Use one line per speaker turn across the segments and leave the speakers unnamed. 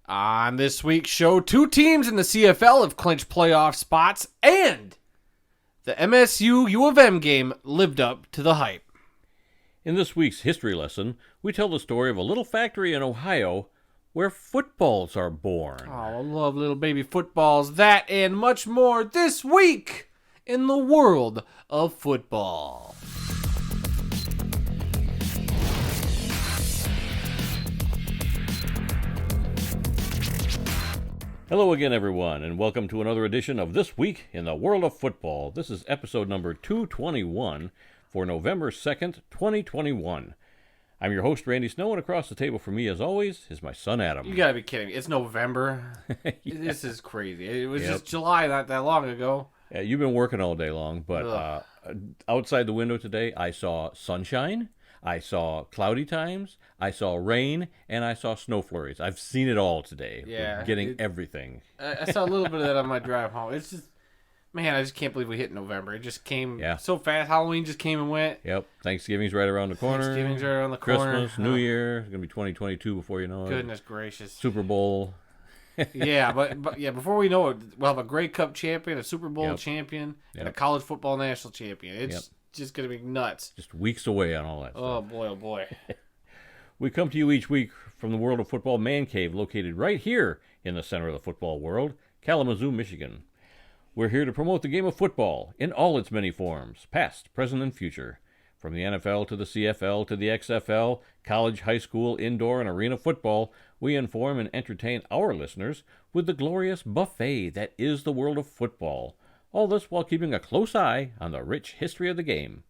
On this week's show, two teams in the CFL have clinched playoff spots, and the MSU U of M game lived up to the hype.
In this week's history lesson, we tell the story of a little factory in Ohio where footballs are born.
Oh, I love little baby footballs. That and much more this week in the world of football.
Hello again, everyone, and welcome to another edition of This Week in the World of Football. This is episode number 221 for November 2nd, 2021. I'm your host, Randy Snow, and across the table from me, as always, is my son, Adam.
You gotta be kidding me. It's November.
Yeah.
This is crazy. It was just July not that long ago.
Yeah, you've been working all day long, but outside the window today, I saw sunshine, I saw cloudy times, I saw rain, and I saw snow flurries. I've seen it all today.
Yeah.
We're getting everything.
I saw a little bit of that on my drive home. It's just, man, I just can't believe we hit November. It just came so fast. Halloween just came and went.
Yep. Thanksgiving's right around the corner.
Thanksgiving's right around the corner.
Christmas, New Year. It's going to be 2022 before you know it.
Goodness gracious.
Super Bowl.
Yeah, but before we know it, we'll have a Grey Cup champion, a Super Bowl champion, and a college football national champion. It's just going to be nuts.
Just weeks away on all that stuff.
Oh, boy.
We come to you each week from the World of Football Man Cave, located right here in the center of the football world, Kalamazoo, Michigan. We're here to promote the game of football in all its many forms, past, present, and future. From the NFL to the CFL to the XFL, college, high school, indoor, and arena football, we inform and entertain our listeners with the glorious buffet that is the world of football. All this while keeping a close eye on the rich history of the game.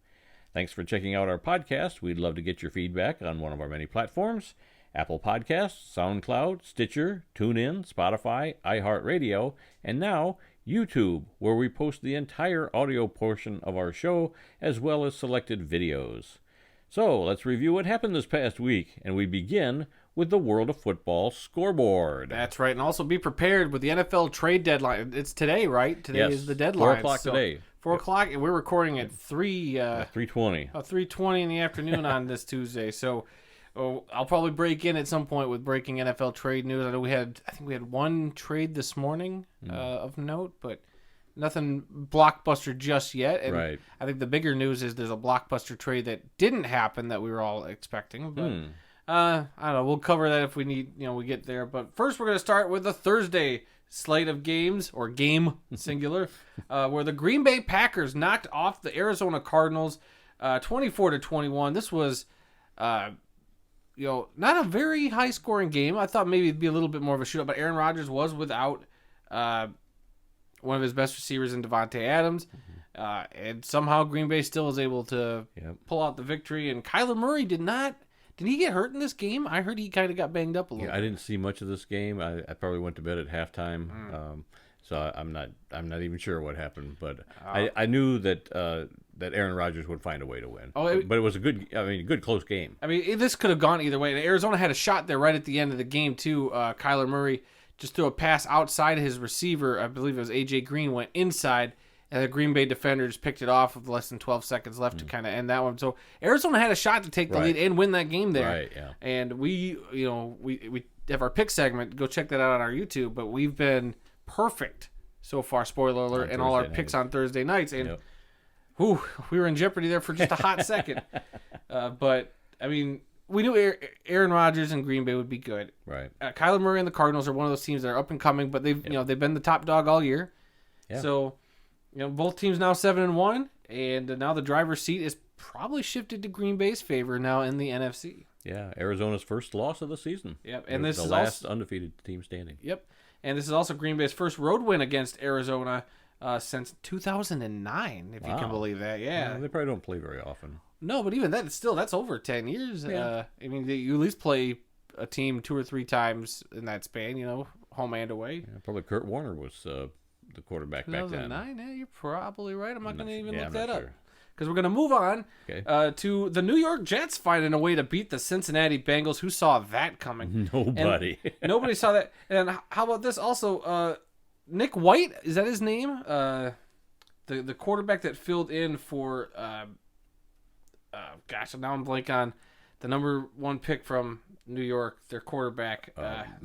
Thanks for checking out our podcast. We'd love to get your feedback on one of our many platforms: Apple Podcasts, SoundCloud, Stitcher, TuneIn, Spotify, iHeartRadio, and now YouTube, where we post the entire audio portion of our show as well as selected videos. So let's review what happened this past week, and we begin with the World of Football scoreboard.
That's right, and also be prepared with the NFL trade deadline. It's today, right? Today is the deadline.
4 o'clock today.
4 o'clock, and we're recording at
3:20.
3:20 in the afternoon on this Tuesday. So I'll probably break in at some point with breaking NFL trade news. I know I think we had one trade this morning of note, but nothing blockbuster just yet. And
right.
I think the bigger news is there's a blockbuster trade that didn't happen that we were all expecting. But I don't know. We'll cover that if we need. We get there. But first, we're going to start with the Thursday slate of games, or game singular, where the Green Bay Packers knocked off the Arizona Cardinals 24-21. This was not a very high-scoring game. I thought maybe it'd be a little bit more of a shootout, but Aaron Rodgers was without one of his best receivers in Devontae Adams, and somehow Green Bay still was able to pull out the victory. And Kyler Murray did he get hurt in this game? I heard he kind of got banged up a little bit.
I didn't see much of this game. I probably went to bed at halftime, so I'm not even sure what happened. But I knew that Aaron Rodgers would find a way to win. But it was a good close game.
I mean, this could have gone either way. Arizona had a shot there right at the end of the game too. Kyler Murray just threw a pass outside his receiver. I believe it was A.J. Green, went inside, and the Green Bay defenders picked it off with less than 12 seconds left to kind of end that one. So Arizona had a shot to take the lead and win that game there.
Right, yeah.
And we have our pick segment. Go check that out on our YouTube. But we've been perfect so far, spoiler alert, and all our picks on Thursday nights. And we were in jeopardy there for just a hot second. But, I mean, we knew Aaron Rodgers and Green Bay would be good.
Right.
Kyler Murray and the Cardinals are one of those teams that are up and coming, but they've been the top dog all year. Yeah. So, both teams now 7-1, and now the driver's seat is probably shifted to Green Bay's favor now in the NFC.
Yeah, Arizona's first loss of the season.
Yep, and this
the
is
last undefeated team standing.
Yep, and this is also Green Bay's first road win against Arizona since 2009, if you can believe that. Yeah,
they probably don't play very often.
No, but even that, that's over 10 years. Yeah. I mean, you at least play a team 2 or 3 times in that span, home and away.
Yeah, probably Kurt Warner was the quarterback back then.
2009, yeah, you're probably right. I'm not going to even look
I'm
that
not
up.
sure.
Because we're going to move on to the New York Jets finding a way to beat the Cincinnati Bengals. Who saw that coming?
Nobody.
Nobody saw that. And how about this also? Nick White, is that his name? The quarterback that filled in for, now I'm blank on the number 1 pick from New York, their quarterback,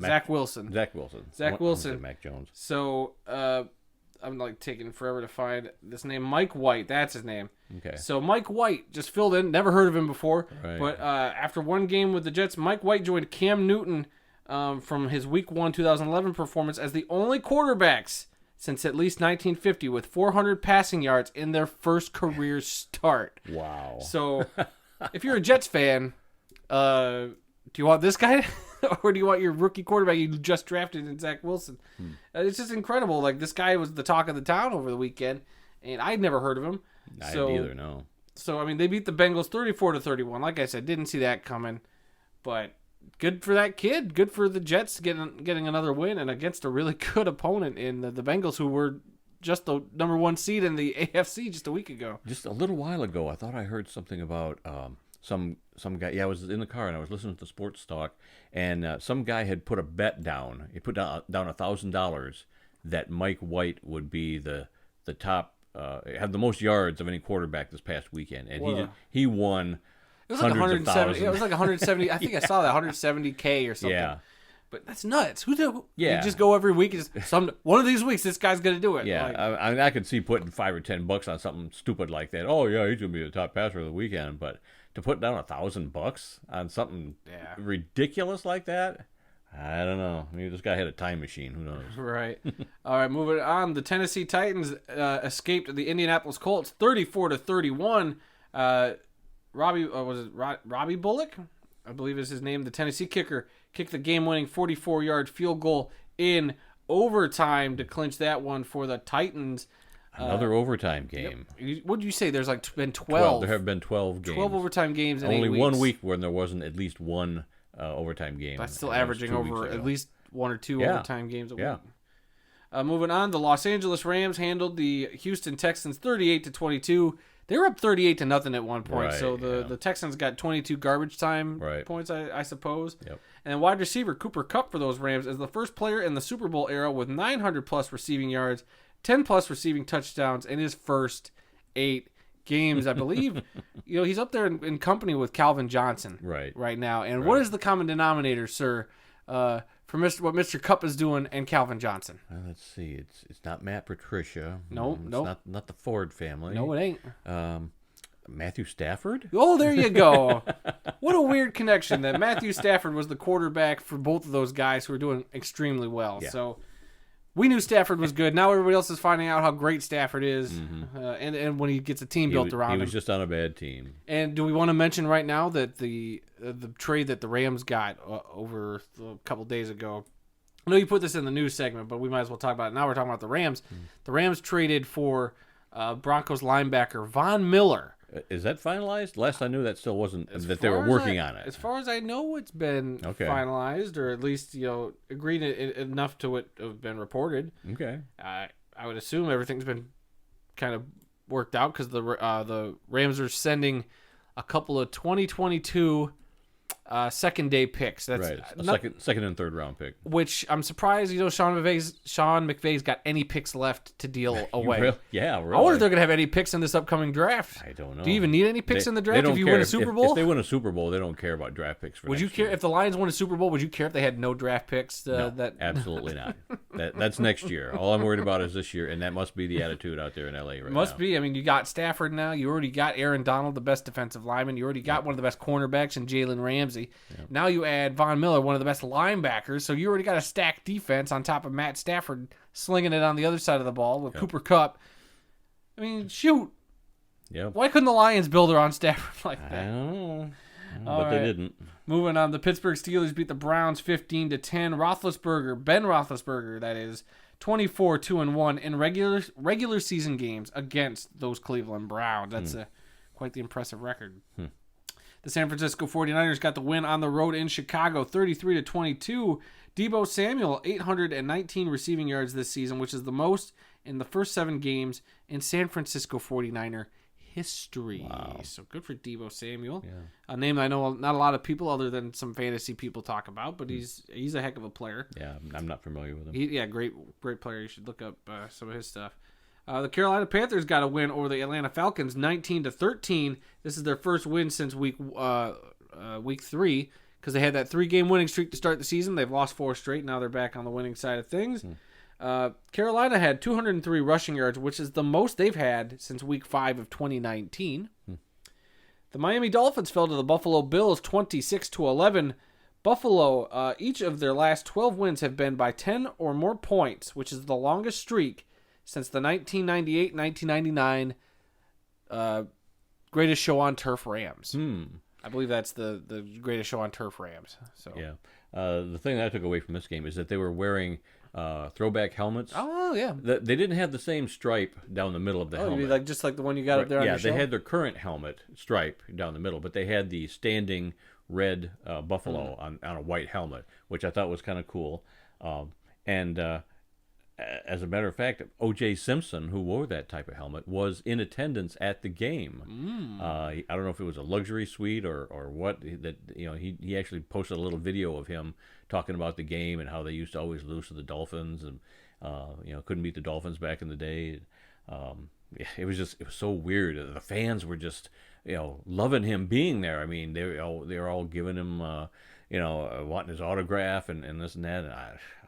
Zach Wilson.
Zach Wilson. Mac Jones.
So I'm like taking forever to find this name. Mike White, that's his name.
Okay.
So Mike White just filled in. Never heard of him before.
Right.
But after one game with the Jets, Mike White joined Cam Newton from his Week 1 2011 performance as the only quarterbacks since at least 1950 with 400 passing yards in their first career start.
Wow.
So if you're a Jets fan, do you want this guy or do you want your rookie quarterback you just drafted in Zach Wilson? It's just incredible. Like, this guy was the talk of the town over the weekend, and I'd never heard of him.
I didn't either, no.
So, I mean, they beat the Bengals 34-31. Like I said, didn't see that coming. But good for that kid. Good for the Jets getting another win and against a really good opponent in the Bengals, who were just the number 1 seed in the AFC just a week ago.
Just a little while ago, I thought I heard something about some guy. Yeah, I was in the car and I was listening to Sports Talk, and some guy had put a bet down. He put down $1,000 that Mike White would be the top, have the most yards of any quarterback this past weekend, and he won.
It was like 170. It was like 170. I think I saw that 170K or something.
Yeah.
But that's nuts. Who do?
Yeah.
You just go every week. And just one of these weeks, this guy's gonna do it.
Yeah,
Like,
I could see putting $5 or $10 on something stupid like that. Oh yeah, he's gonna be the top passer of the weekend. But to put down $1,000 on something ridiculous like that, I don't know. Maybe this guy had a time machine. Who knows?
Right. All right. Moving on. The Tennessee Titans escaped the Indianapolis Colts 34-31. Robbie Bullock, I believe is his name, the Tennessee kicker, kicked the game-winning 44-yard field goal in overtime to clinch that one for the Titans.
Another overtime game.
Yep. What did you say? There's like been 12.
There have been 12 games.
12 overtime games in
Only
8 weeks.
1 week when there wasn't at least one overtime game.
That's still averaging over at least 1 or 2 overtime games a week.
Yeah.
Moving on, the Los Angeles Rams handled the Houston Texans 38-22. They were up 38-0 at one point, so the Texans got 22 garbage time points, I suppose.
Yep.
And wide receiver Cooper Kupp for those Rams is the first player in the Super Bowl era with 900-plus receiving yards, 10-plus receiving touchdowns in his first 8 games. I believe he's up there in company with Calvin Johnson right now. And what is the common denominator, sir, for what Mr. Kupp is doing and Calvin Johnson?
Well, let's see. It's not Matt Patricia.
No.
Not the Ford family.
No, it ain't.
Matthew Stafford?
Oh, there you go. What a weird connection that Matthew Stafford was the quarterback for both of those guys who were doing extremely well. Yeah. So we knew Stafford was good. Now everybody else is finding out how great Stafford is, and when he gets a team built around him.
He was just on a bad team.
And do we want to mention right now that the trade that the Rams got over a couple days ago? I know you put this in the news segment, but we might as well talk about it. Now we're talking about the Rams. The Rams traded for Broncos linebacker Von Miller.
Is that finalized? Last I knew, that still wasn't. That they were working on it.
As far as I know, it's been finalized, or at least agreed enough to what have been reported.
Okay.
I would assume everything's been kind of worked out because the Rams are sending a couple of 2022 second day picks. That's
right. Second and third round pick.
Which I'm surprised, Sean McVay's got any picks left to deal away.
Yeah, really.
I wonder if they're gonna have any picks in this upcoming draft.
I don't know.
Do you even need any picks in the draft if you win a Super Bowl?
If they win a Super Bowl, they don't care about draft picks.
Would you care if the Lions won a Super Bowl? Would you care if they had no draft picks?
No, absolutely not. That's next year. All I'm worried about is this year, and that must be the attitude out there in LA right now.
Must be. I mean, you got Stafford now. You already got Aaron Donald, the best defensive lineman. You already got one of the best cornerbacks in Jalen Ramsey. Yep. Now you add Von Miller, one of the best linebackers. So you already got a stacked defense on top of Matt Stafford slinging it on the other side of the ball with Cooper Kupp. I mean, shoot.
Yep.
Why couldn't the Lions build around Stafford like that?
I don't know. But they didn't.
Moving on, the Pittsburgh Steelers beat the Browns 15-10. Ben Roethlisberger, that is, 24-2-1 in regular season games against those Cleveland Browns. That's quite the impressive record. The San Francisco 49ers got the win on the road in Chicago, 33-22. Deebo Samuel, 819 receiving yards this season, which is the most in the first 7 games in San Francisco 49er history. Wow. So good for Deebo Samuel. Yeah. A name I know not a lot of people other than some fantasy people talk about, but he's a heck of a player.
Yeah, I'm not familiar with him.
Great player. You should look up some of his stuff. The Carolina Panthers got a win over the Atlanta Falcons, 19-13. This is their first win since week week 3 because they had that 3-game winning streak to start the season. They've lost 4 straight. Now they're back on the winning side of things. Carolina had 203 rushing yards, which is the most they've had since week 5 of 2019. The Miami Dolphins fell to the Buffalo Bills 26-11. Buffalo, each of their last 12 wins have been by 10 or more points, which is the longest streak since the 1998-1999 Greatest Show on Turf Rams. I believe that's the Greatest Show on Turf Rams. So
yeah. The thing that I took away from this game is that they were wearing throwback helmets.
Oh, yeah.
They didn't have the same stripe down the middle of the helmet.
Just like the one you got up there on your show?
Yeah, they had their current helmet stripe down the middle, but they had the standing red buffalo on a white helmet, which I thought was kind of cool. As a matter of fact, O.J. Simpson, who wore that type of helmet, was in attendance at the game. I don't know if it was a luxury suite or what. He actually posted a little video of him talking about the game and how they used to always lose to the Dolphins and couldn't beat the Dolphins back in the day. It was so weird. The fans were just loving him being there. I mean, they were all giving him wanting his autograph and this and that. And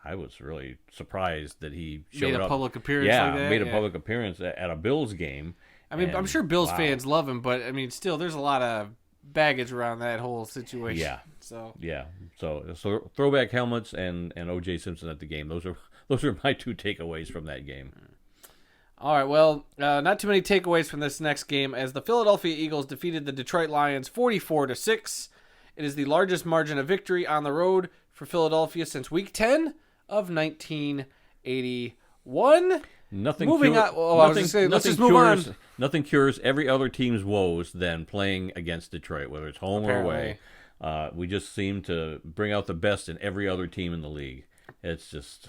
I was really surprised that he showed up.
Made a public appearance like that?
Made a public appearance at a Bills game.
I mean, I'm sure Bills fans love him, but I mean, still, there's a lot of baggage around that whole situation.
Yeah.
So
throwback helmets and O.J. Simpson at the game. Those are my 2 takeaways from that game.
All right, well, not too many takeaways from this next game as the Philadelphia Eagles defeated the Detroit Lions 44-6. It is the largest margin of victory on the road for Philadelphia since Week 10 of 1981. Let's just move on.
Nothing cures every other team's woes than playing against Detroit, whether it's home or away. We just seem to bring out the best in every other team in the league. It's just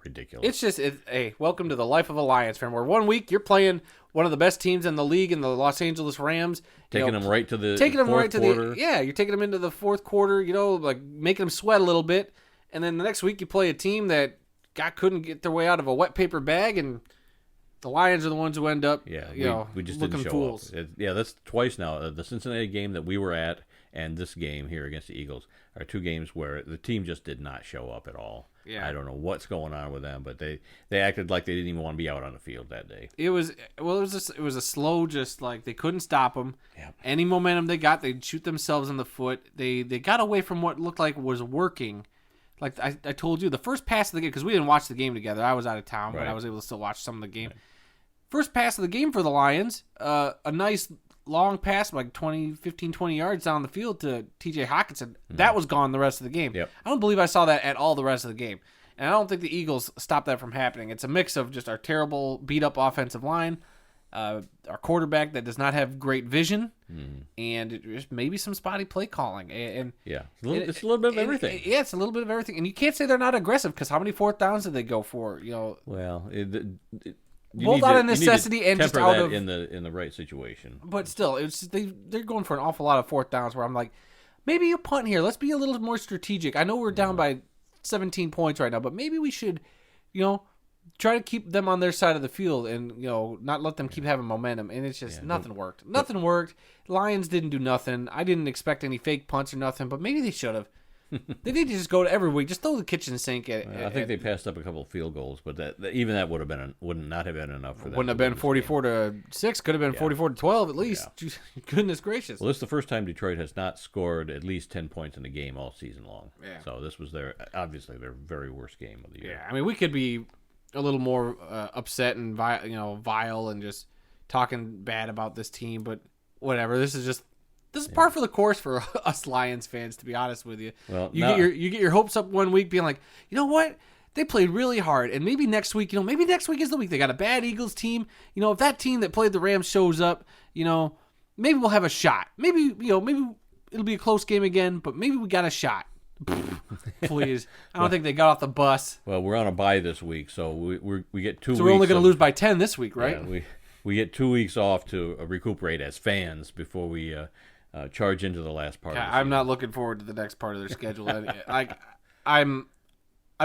ridiculous.
Hey, welcome to the life of a Lions fan, where 1 week you're playing one of the best teams in the league in the Los Angeles Rams.
Taking them right to the fourth quarter.
You're taking them into the fourth quarter, like making them sweat a little bit. And then the next week you play a team that couldn't get their way out of a wet paper bag, and the Lions are the ones who end up
we just
looking
didn't show
fools.
Up. That's twice now. The Cincinnati game that we were at and this game here against the Eagles are 2 games where the team just did not show up at all.
Yeah.
I don't know what's going on with them, but they acted like they didn't even want to be out on the field that day.
It was a slow, just like they couldn't stop them.
Yep.
Any momentum they got, they'd shoot themselves in the foot. They got away from what looked like was working. Like I told you, the first pass of the game, because we didn't watch the game together. I was out of town, but I was able to still watch some of the game. Right. First pass of the game for the Lions, a nice long pass, like 15, 20 yards down the field to T.J. Hockenson. That was gone the rest of the game.
Yep.
I don't believe I saw that at all the rest of the game. And I don't think the Eagles stopped that from happening. It's a mix of just our terrible, beat-up offensive line, our quarterback that does not have great vision, and just maybe some spotty play calling. And
it's a little bit of everything.
It's a little bit of everything. And you can't say they're not aggressive, because how many fourth downs did they go for?
Well,
both out of necessity and just out of
in the right situation.
But still, they're going for an awful lot of fourth downs where I'm like, maybe a punt here. Let's be a little more strategic. I know we're down by 17 points right now, but maybe we should, try to keep them on their side of the field and, not let them keep having momentum. And it's just nothing worked. Nothing worked. Lions didn't do nothing. I didn't expect any fake punts or nothing, but maybe they should have. They need to just go to every week. Just throw the kitchen sink at.
I think they passed up a couple of field goals, but even that would not have been enough for them.
Wouldn't have been 44-6. Could have been 44-12 at least. Yeah. Goodness gracious!
Well, this is the first time Detroit has not scored at least 10 points in a game all season long. Yeah. So this was obviously their very worst game of the year.
Yeah, I mean, we could be a little more upset and vile and just talking bad about this team, but whatever. This is par for the course for us Lions fans, to be honest with you.
Well,
you get your hopes up one week, being like, you know what, they played really hard, and maybe next week, maybe next week is the week. They got a bad Eagles team. If that team that played the Rams shows up, maybe we'll have a shot. Maybe maybe it'll be a close game again, but maybe we got a shot. Please, I don't think they got off the bus.
Well, we're on a bye this week, so we get 2 weeks.
So we're only going to lose by 10 this week, right?
Yeah, we get 2 weeks off to recuperate as fans before we charge into the last part.
I'm not looking forward to the next part of their schedule. I've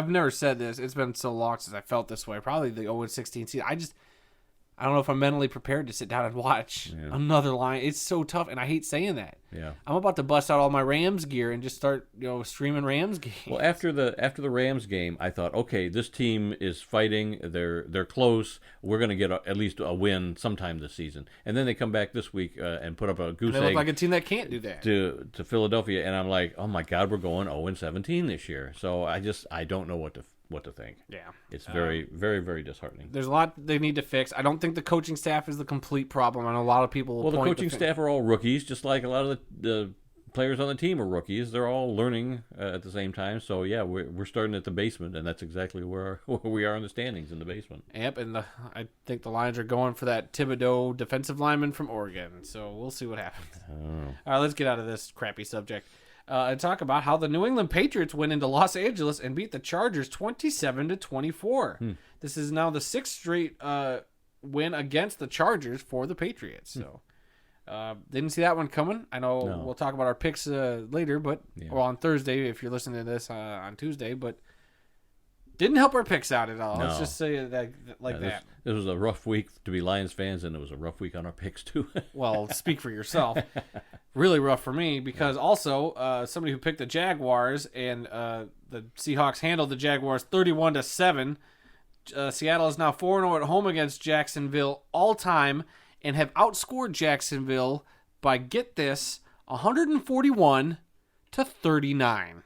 never said this. It's been so long since I felt this way. Probably the 0-16 season. I don't know if I'm mentally prepared to sit down and watch another line. It's so tough, and I hate saying that.
Yeah.
I'm about to bust out all my Rams gear and just start, streaming Rams games.
Well, after the Rams game, I thought, okay, this team is fighting. They're close. We're going to get at least a win sometime this season. And then they come back this week and put up a goose egg.
They look like a team that can't do that.
To Philadelphia, and I'm like, oh my God, we're going 0-17 this year. So I don't know what to think.
Yeah.
It's very, very, very disheartening.
There's a lot they need to fix. I don't think the coaching staff is the complete problem. I know a lot of people will
the coaching staff are all rookies, just like a lot of the players on the team are rookies. They're all learning at the same time. So, yeah, we're starting at the basement, and that's exactly where we are in the standings, in the basement.
Yep, and I think the Lions are going for that Thibodeau defensive lineman from Oregon. So we'll see what happens. All right, let's get out of this crappy subject. And talk about how the New England Patriots went into Los Angeles and beat the Chargers 27-24. This is now the 6th straight win against the Chargers for the Patriots. So didn't see that one coming. I know we'll talk about our picks later, but or on Thursday if you're listening to this on Tuesday, but didn't help our picks out at all.
No.
Let's just say that that.
This was a rough week to be Lions fans, and it was a rough week on our picks too.
Well, speak for yourself. Really rough for me because also somebody who picked the Jaguars and the Seahawks handled the Jaguars 31-7. Seattle is now 4-0 at home against Jacksonville all time and have outscored Jacksonville by, get this, 141-39.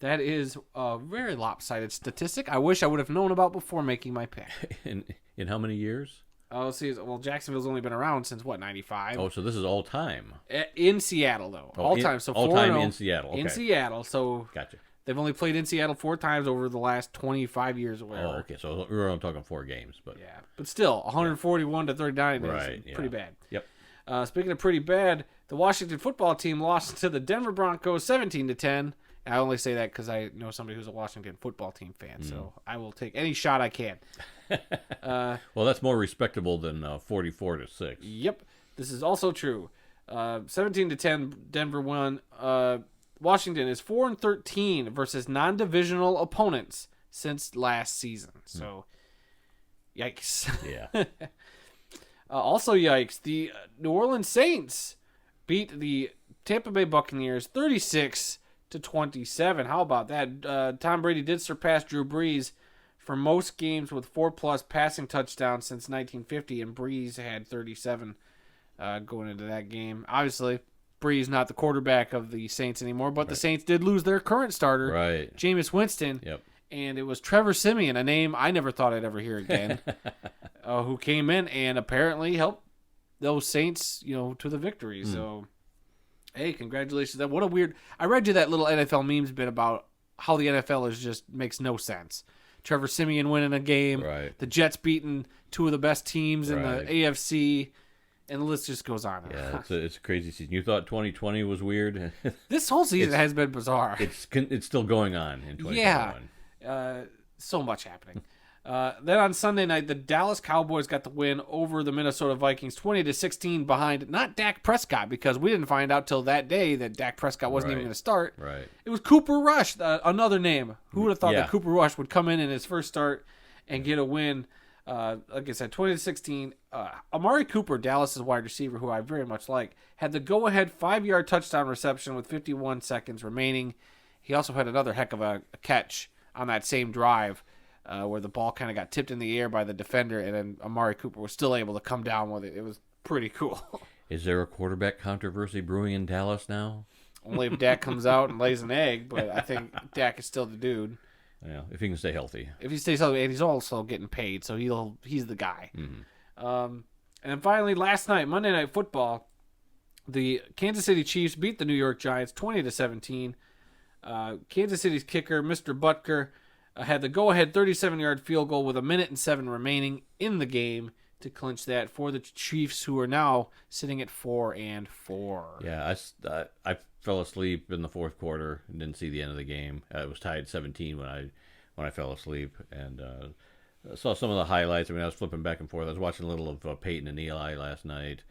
That is a very lopsided statistic. I wish I would have known about before making my pick.
In how many years?
Oh, see, well, Jacksonville's only been around since, 95?
Oh, so this is all time.
In Seattle, though. All time. So
all
4-0
time in Seattle. Okay.
In Seattle. So
gotcha.
They've only played in Seattle 4 times over the last 25 years or whatever.
Oh, okay. So we're only talking 4 games. But
yeah. But still, 141-39 is pretty bad.
Yep.
Speaking of pretty bad, the Washington football team lost to the Denver Broncos 17-10. I only say that because I know somebody who's a Washington football team fan, so I will take any shot I can.
Well, that's more respectable than 44-6.
Yep, this is also true. 17-10, Denver won. Washington is 4-13 versus non-divisional opponents since last season. So, yikes.
Yeah.
Also, yikes. The New Orleans Saints beat the Tampa Bay Buccaneers 36-27. How about that? Tom Brady did surpass Drew Brees for most games with 4+ passing touchdowns since 1950, and Brees had 37 going into that game. Obviously, Brees not the quarterback of the Saints anymore, but the Saints did lose their current starter, Jameis Winston, and it was Trevor Siemian, a name I never thought I'd ever hear again, who came in and apparently helped those Saints, to the victory. So, hey, congratulations! What a weird. I read you that little NFL memes bit about how the NFL is just makes no sense. Trevor Siemian winning a game, the Jets beating 2 of the best teams in the AFC. And the list just goes on.
Yeah, it's a crazy season. You thought 2020 was weird?
This whole season has been bizarre.
It's still going on in 2021.
Yeah, so much happening. Then on Sunday night, the Dallas Cowboys got the win over the Minnesota Vikings, 20-16 behind not Dak Prescott, because we didn't find out till that day that Dak Prescott wasn't even going to start.
Right.
It was Cooper Rush, another name. Who would have thought that Cooper Rush would come in his first start and get a win? Like I said, 20-16. Amari Cooper, Dallas' wide receiver, who I very much like, had the go-ahead 5-yard touchdown reception with 51 seconds remaining. He also had another heck of a catch on that same drive where the ball kind of got tipped in the air by the defender, and then Amari Cooper was still able to come down with it. It was pretty cool.
Is there a quarterback controversy brewing in Dallas now?
Only if Dak comes out and lays an egg, but I think Dak is still the dude.
Yeah, if he can stay healthy.
If he stays healthy, and he's also getting paid, so he's the guy. And then finally, last night, Monday Night Football, the Kansas City Chiefs beat the New York Giants 20-17. Kansas City's kicker, Mr. Butker, had the go-ahead 37-yard field goal with 1:07 remaining in the game to clinch that for the Chiefs, who are now sitting at 4-4.
Yeah, I fell asleep in the fourth quarter and didn't see the end of the game. It was tied 17 when I fell asleep, and saw some of the highlights. I mean, I was flipping back and forth. I was watching a little of Peyton and Eli last night,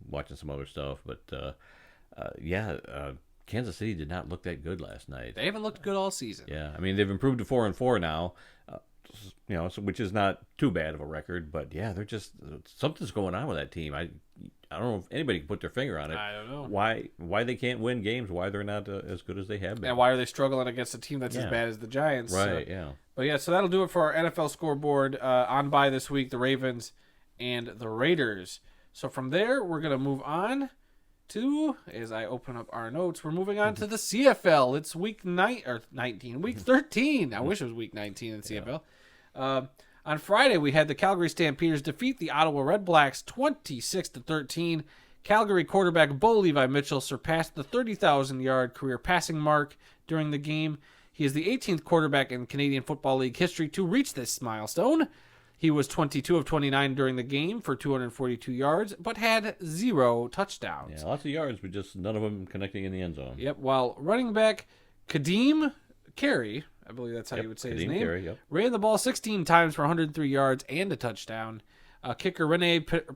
watching some other stuff. But Kansas City did not look that good last night.
They haven't looked good all season.
Yeah, I mean, they've improved to 4-4 now, which is not too bad of a record. But yeah, they're just something's going on with that team. I don't know if anybody can put their finger on it.
I don't know.
Why they can't win games, why they're not as good as they have been.
And why are they struggling against a team that's as bad as the Giants?
Right, yeah.
But yeah, so that'll do it for our NFL scoreboard. On bye this week, the Ravens and the Raiders. So from there, we're going to move on to, as I open up our notes, we're moving on to the CFL. It's week 19, week 13. I wish it was week 19 in the CFL. On Friday, we had the Calgary Stampeders defeat the Ottawa Redblacks 26-13. Calgary quarterback Bo Levi Mitchell surpassed the 30,000-yard career passing mark during the game. He is the 18th quarterback in Canadian Football League history to reach this milestone. He was 22 of 29 during the game for 242 yards, but had 0 touchdowns.
Yeah, lots of yards, but just none of them connecting in the end zone.
Yep, while running back Kadeem Carey, I believe that's how you would say his name,
Carey,
ran the ball 16 times for 103 yards and a touchdown. Kicker Rene Paredes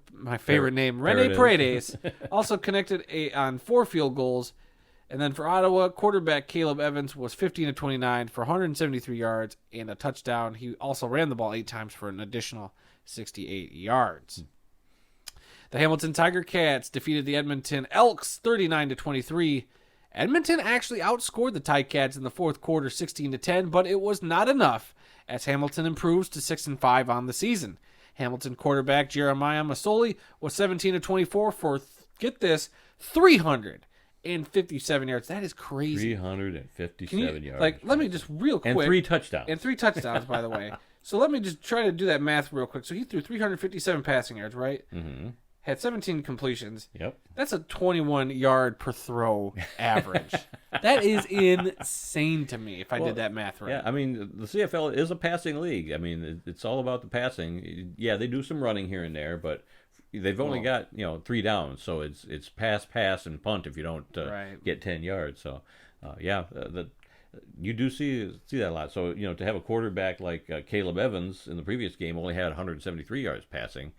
also connected on 4 field goals. And then for Ottawa, quarterback Caleb Evans was 15 of 29 for 173 yards and a touchdown. He also ran the ball 8 times for an additional 68 yards. The Hamilton Tiger Cats defeated the Edmonton Elks 39-23. Edmonton actually outscored the Ticats in the fourth quarter 16-10, but it was not enough as Hamilton improves to 6-5 on the season. Hamilton quarterback Jeremiah Masoli was 17 of 24 for, get this, 357 yards. That is crazy.
357 yards.
Like, let me just real quick.
And 3 touchdowns.
And 3 touchdowns, by the way. So let me just try to do that math real quick. So he threw 357 passing yards, right?
Mm-hmm.
Had 17 completions.
Yep.
That's a 21 yard per throw average. That is insane to me if I did that math right.
Yeah, I mean, the CFL is a passing league. I mean, it's all about the passing. Yeah, they do some running here and there, but they've only got 3 downs, so it's pass, and punt if you don't get 10 yards. So, you do see that a lot. So, to have a quarterback like Caleb Evans in the previous game only had 173 yards passing.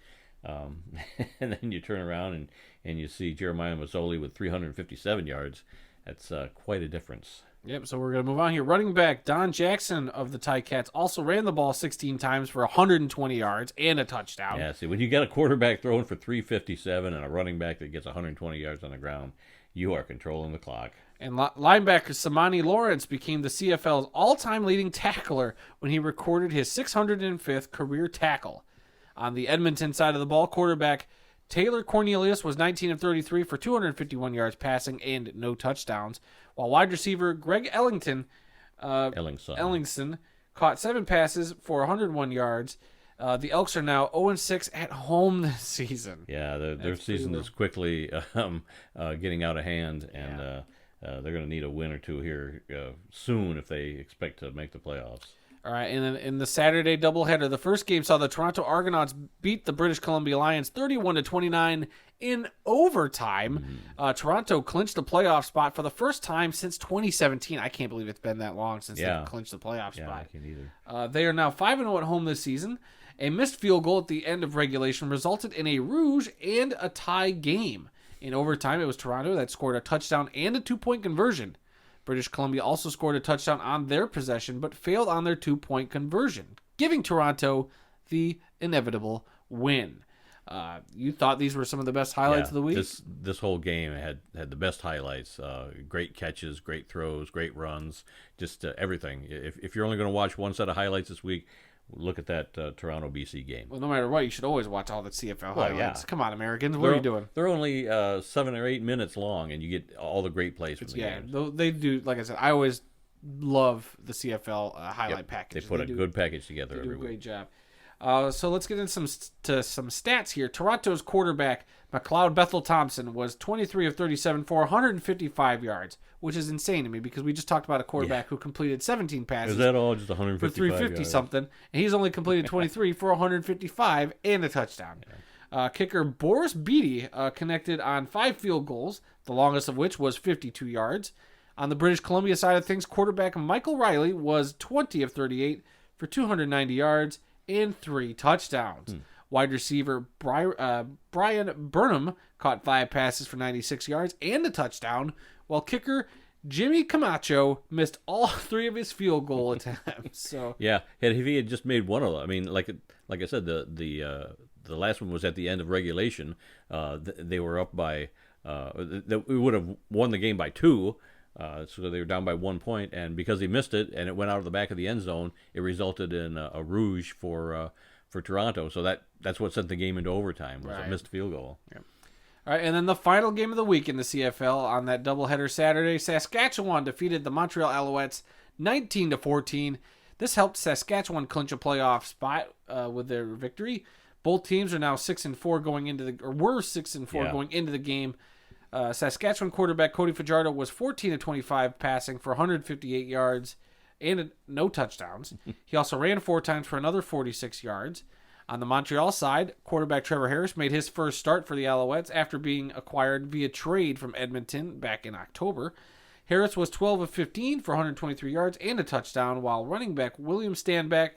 And then you turn around and you see Jeremiah Masoli with 357 yards. That's quite a difference.
Yep, so we're going to move on here. Running back Don Jackson of the Ticats also ran the ball 16 times for 120 yards and a touchdown.
Yeah, see, when you got a quarterback throwing for 357 and a running back that gets 120 yards on the ground, you are controlling the clock.
And linebacker Samani Lawrence became the CFL's all-time leading tackler when he recorded his 605th career tackle. On the Edmonton side of the ball, quarterback Taylor Cornelius was 19 of 33 for 251 yards passing and no touchdowns, while wide receiver Greg Ellingson caught 7 passes for 101 yards. The Elks are now 0-6 at home this season.
Yeah, their season is quickly getting out of hand, and they're going to need a win or two here soon if they expect to make the playoffs.
All right, and then in the Saturday doubleheader, the first game saw the Toronto Argonauts beat the British Columbia Lions 31-29 in overtime. Toronto clinched the playoff spot for the first time since 2017. I can't believe it's been that long since they've clinched the playoff spot.
I can't either.
They are now 5-0 at home this season. A missed field goal at the end of regulation resulted in a rouge and a tie game. In overtime, it was Toronto that scored a touchdown and a 2-point conversion. British Columbia also scored a touchdown on their possession, but failed on their 2-point conversion, giving Toronto the inevitable win. You thought these were some of the best highlights of the week?
This whole game had the best highlights. Great catches, great throws, great runs, just everything. If you're only going to watch one set of highlights this week, look at that Toronto BC game.
Well, no matter what, you should always watch all the CFL highlights. Yeah. Come on, Americans. What are you doing?
They're only 7 or 8 minutes long, and you get all the great plays from the games.
Yeah, they do. Like I said, I always love the CFL highlight package.
They put a good package together every week.
They do a great job. So let's get into some stats here. Toronto's quarterback, McLeod Bethel Thompson, was 23 of 37 for 155 yards, which is insane to me because we just talked about a quarterback who completed 17 passes.
Is that all just 155
for 350 something, and he's only completed 23 for 155 and a touchdown. Yeah. Kicker Boris Beatty connected on 5 field goals, the longest of which was 52 yards. On the British Columbia side of things, quarterback Michael Riley was 20 of 38 for 290 yards and 3 touchdowns. Wide receiver Brian Burnham caught 5 passes for 96 yards and a touchdown, while kicker Jimmy Camacho missed all 3 of his field goal attempts. So
yeah, if he had just made one of them, I mean, like I said, the the last one was at the end of regulation. They were up by we would have won the game by 2. So they were down by 1 point, and because he missed it and it went out of the back of the end zone, it resulted in a rouge for Toronto. So that's what sent the game into overtime, was a missed field goal.
Yeah. All right, and then the final game of the week in the CFL on that doubleheader Saturday, Saskatchewan defeated the Montreal Alouettes 19-14. This helped Saskatchewan clinch a playoff spot with their victory. Both teams are now 6-4 going into were 6-4 going into the game. Saskatchewan quarterback Cody Fajardo was 14-25 passing for 158 yards and no touchdowns. He also ran 4 times for another 46 yards. On the Montreal side, quarterback Trevor Harris made his first start for the Alouettes after being acquired via trade from Edmonton back in October. Harris was 12 of 15 for 123 yards and a touchdown, while running back William Stanback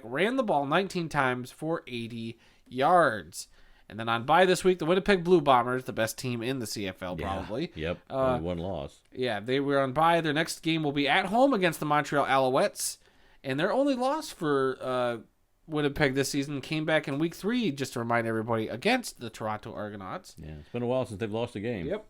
ran the ball 19 times for 80 yards. And then on bye this week, the Winnipeg Blue Bombers, the best team in the CFL probably.
Yep, only 1 loss.
Yeah, they were on bye. Their next game will be at home against the Montreal Alouettes. And their only loss for Winnipeg this season came back in week 3, just to remind everybody, against the Toronto Argonauts.
Yeah, it's been a while since they've lost a game.
Yep.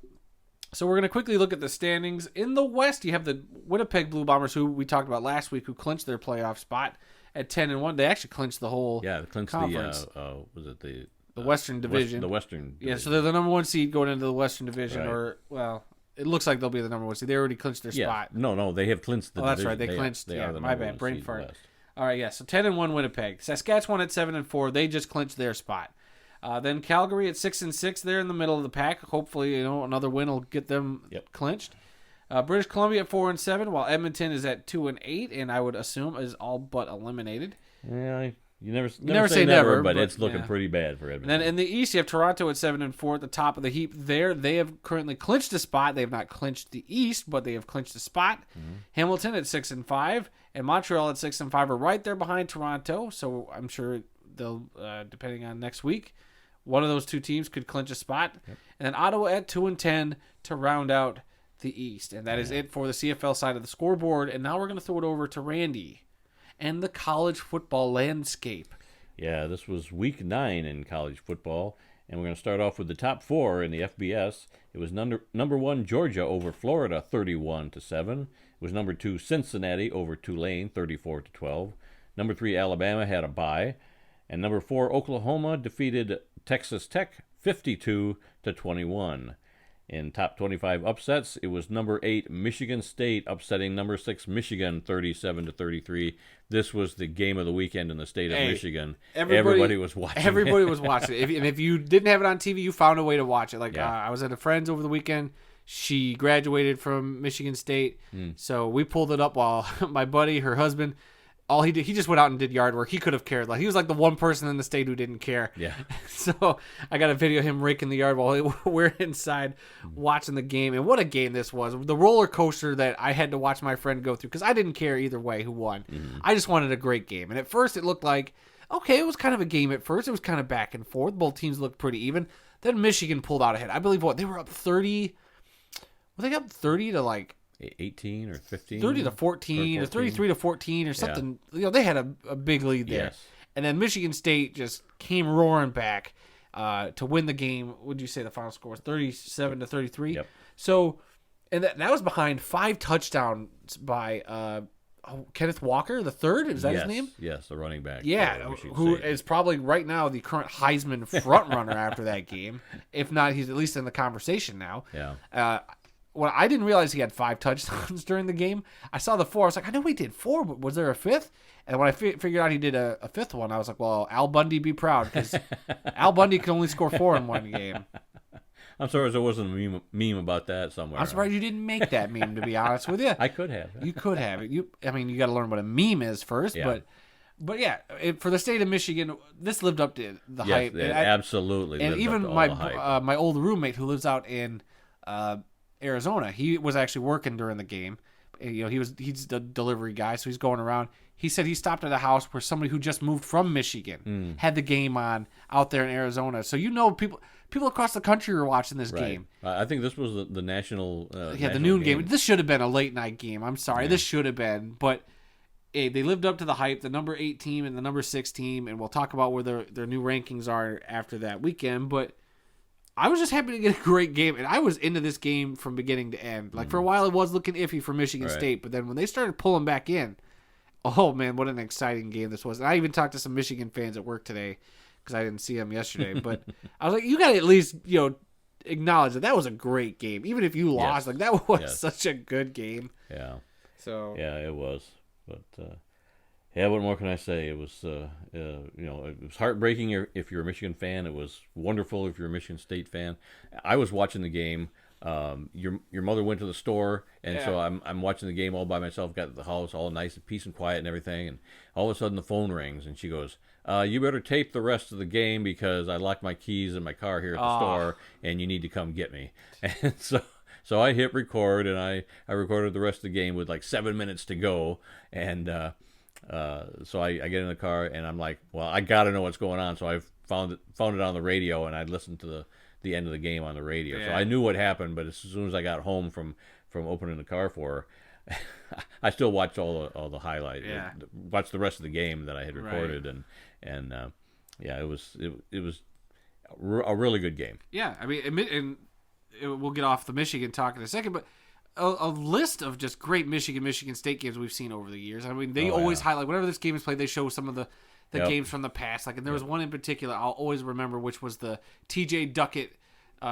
So we're going to quickly look at the standings. In the West, you have the Winnipeg Blue Bombers, who we talked about last week, who clinched their playoff spot at 10-1. They actually clinched the whole
they clinched
conference.
The
Western Division.
The Western Division.
Yeah, so they're the number 1 seed going into the Western Division,
right.
or, well, it looks like they'll be the number 1 seed. They already clinched their spot.
No, they have clinched the division.
That's right. They clinched.
They are the
my
number
bad.
1
Brain
seed
fart.
West.
All right, yeah. So 10-1 Winnipeg. Saskatchewan at 7-4. They just clinched their spot. Then Calgary at 6-6. They're in the middle of the pack. Hopefully, another win will get them clinched. British Columbia at 4-7, while Edmonton is at 2-8, and I would assume is all but eliminated.
Yeah, you never say never, but it's looking pretty bad for Edmonton.
And then in the East, you have Toronto at 7-4 at the top of the heap. There, they have currently clinched a spot. They have not clinched the East, but they have clinched a spot. Mm-hmm. Hamilton at 6-5, and Montreal at 6-5 are right there behind Toronto. So I'm sure they'll, depending on next week, one of those 2 teams could clinch a spot. Yep. And then Ottawa at 2-10 to round out the East. And that is it for the CFL side of the scoreboard. And now we're going to throw it over to Randy and the college football landscape.
Yeah, this was week 9 in college football, and we're going to start off with the top 4 in the FBS. It was number 1 Georgia over Florida 31-7. It was number 2 Cincinnati over Tulane 34-12. Number 3 Alabama had a bye, and number 4 Oklahoma defeated Texas Tech 52-21. In top 25 upsets, it was number 8 Michigan State upsetting number 6 Michigan 37-33. This was the game of the weekend in the state of Michigan. Everybody was watching.
Everybody was watching it. If you didn't have it on TV, you found a way to watch it. I was at a friend's over the weekend. She graduated from Michigan State, so we pulled it up while my buddy, her husband, all he did, he just went out and did yard work. He could have cared. He was like the one person in the state who didn't care.
Yeah.
So I got a video of him raking the yard while we're inside watching the game. And what a game this was. The roller coaster that I had to watch my friend go through, because I didn't care either way who won. Mm-hmm. I just wanted a great game. And at first it looked like, okay, it was kind of a game at first. It was kind of back and forth. Both teams looked pretty even. Then Michigan pulled out ahead. I believe they were up 30. Were they up 30 to
18 or 15?
30-14 or 33-14 or something. Yeah. They had a big lead there. Yes. And then Michigan State just came roaring back to win the game. Would you say the final score was 37-33?
Yep.
So, and that was behind 5 touchdowns by Kenneth Walker, the third. Is that his name?
Yes, the running back.
Yeah, who is probably right now the current Heisman front runner after that game. If not, he's at least in the conversation now.
Yeah.
Well, I didn't realize he had 5 touchdowns during the game. I saw the 4. I was like, I know he did 4, but was there a 5th? And when I figured out he did a 5th one, I was like, well, Al Bundy be proud, because Al Bundy can only score 4 in one game.
I'm sorry there wasn't a meme about that somewhere.
I'm surprised you didn't make that meme, to be honest with you.
I could have.
You could have it. You got to learn what a meme is first. Yeah. But yeah, for the state of Michigan, this lived up to the hype.
It absolutely.
And even my old roommate who lives out in Arizona, he was actually working during the game. He's the delivery guy, so he's going around. He said he stopped at a house where somebody who just moved from Michigan had the game on out there in Arizona. So people across the country were watching this game.
I think this was the national.
The noon game. This should have been a late night game. I'm sorry, this should have been, but they lived up to the hype, the number 8 team and the number 6 team, and we'll talk about where their new rankings are after that weekend. But I was just happy to get a great game, and I was into this game from beginning to end. Like, for a while, it was looking iffy for Michigan State, but then when they started pulling back in, oh, man, what an exciting game this was. And I even talked to some Michigan fans at work today because I didn't see them yesterday. But I was like, you got to at least, acknowledge that was a great game. Even if you lost, like, that was such a good game.
Yeah.
So.
Yeah, it was. But, what more can I say? It was, it was heartbreaking if you're a Michigan fan. It was wonderful if you're a Michigan State fan. I was watching the game. Your mother went to the store, and so I'm watching the game all by myself. Got the house all nice and peace and quiet and everything, and all of a sudden the phone rings, and she goes, "You better tape the rest of the game because I locked my keys in my car here at the store, and you need to come get me." And so I hit record, and I recorded the rest of the game with like 7 minutes to go, and so I get in the car, and I'm like, well, I got to know what's going on. So I found it on the radio, and I listened to the end of the game on the radio. So I knew what happened, but as soon as I got home from opening the car for her, I still watched all the highlights.
Yeah.
Watched the rest of the game that I had recorded, and it was a really good game.
Yeah, I mean, and we'll get off the Michigan talk in a second, but a list of just great Michigan State games we've seen over the years. I mean, they always highlight whenever this game is played. They show some of the games from the past. Like, and there was one in particular I'll always remember, which was the T.J. Duckett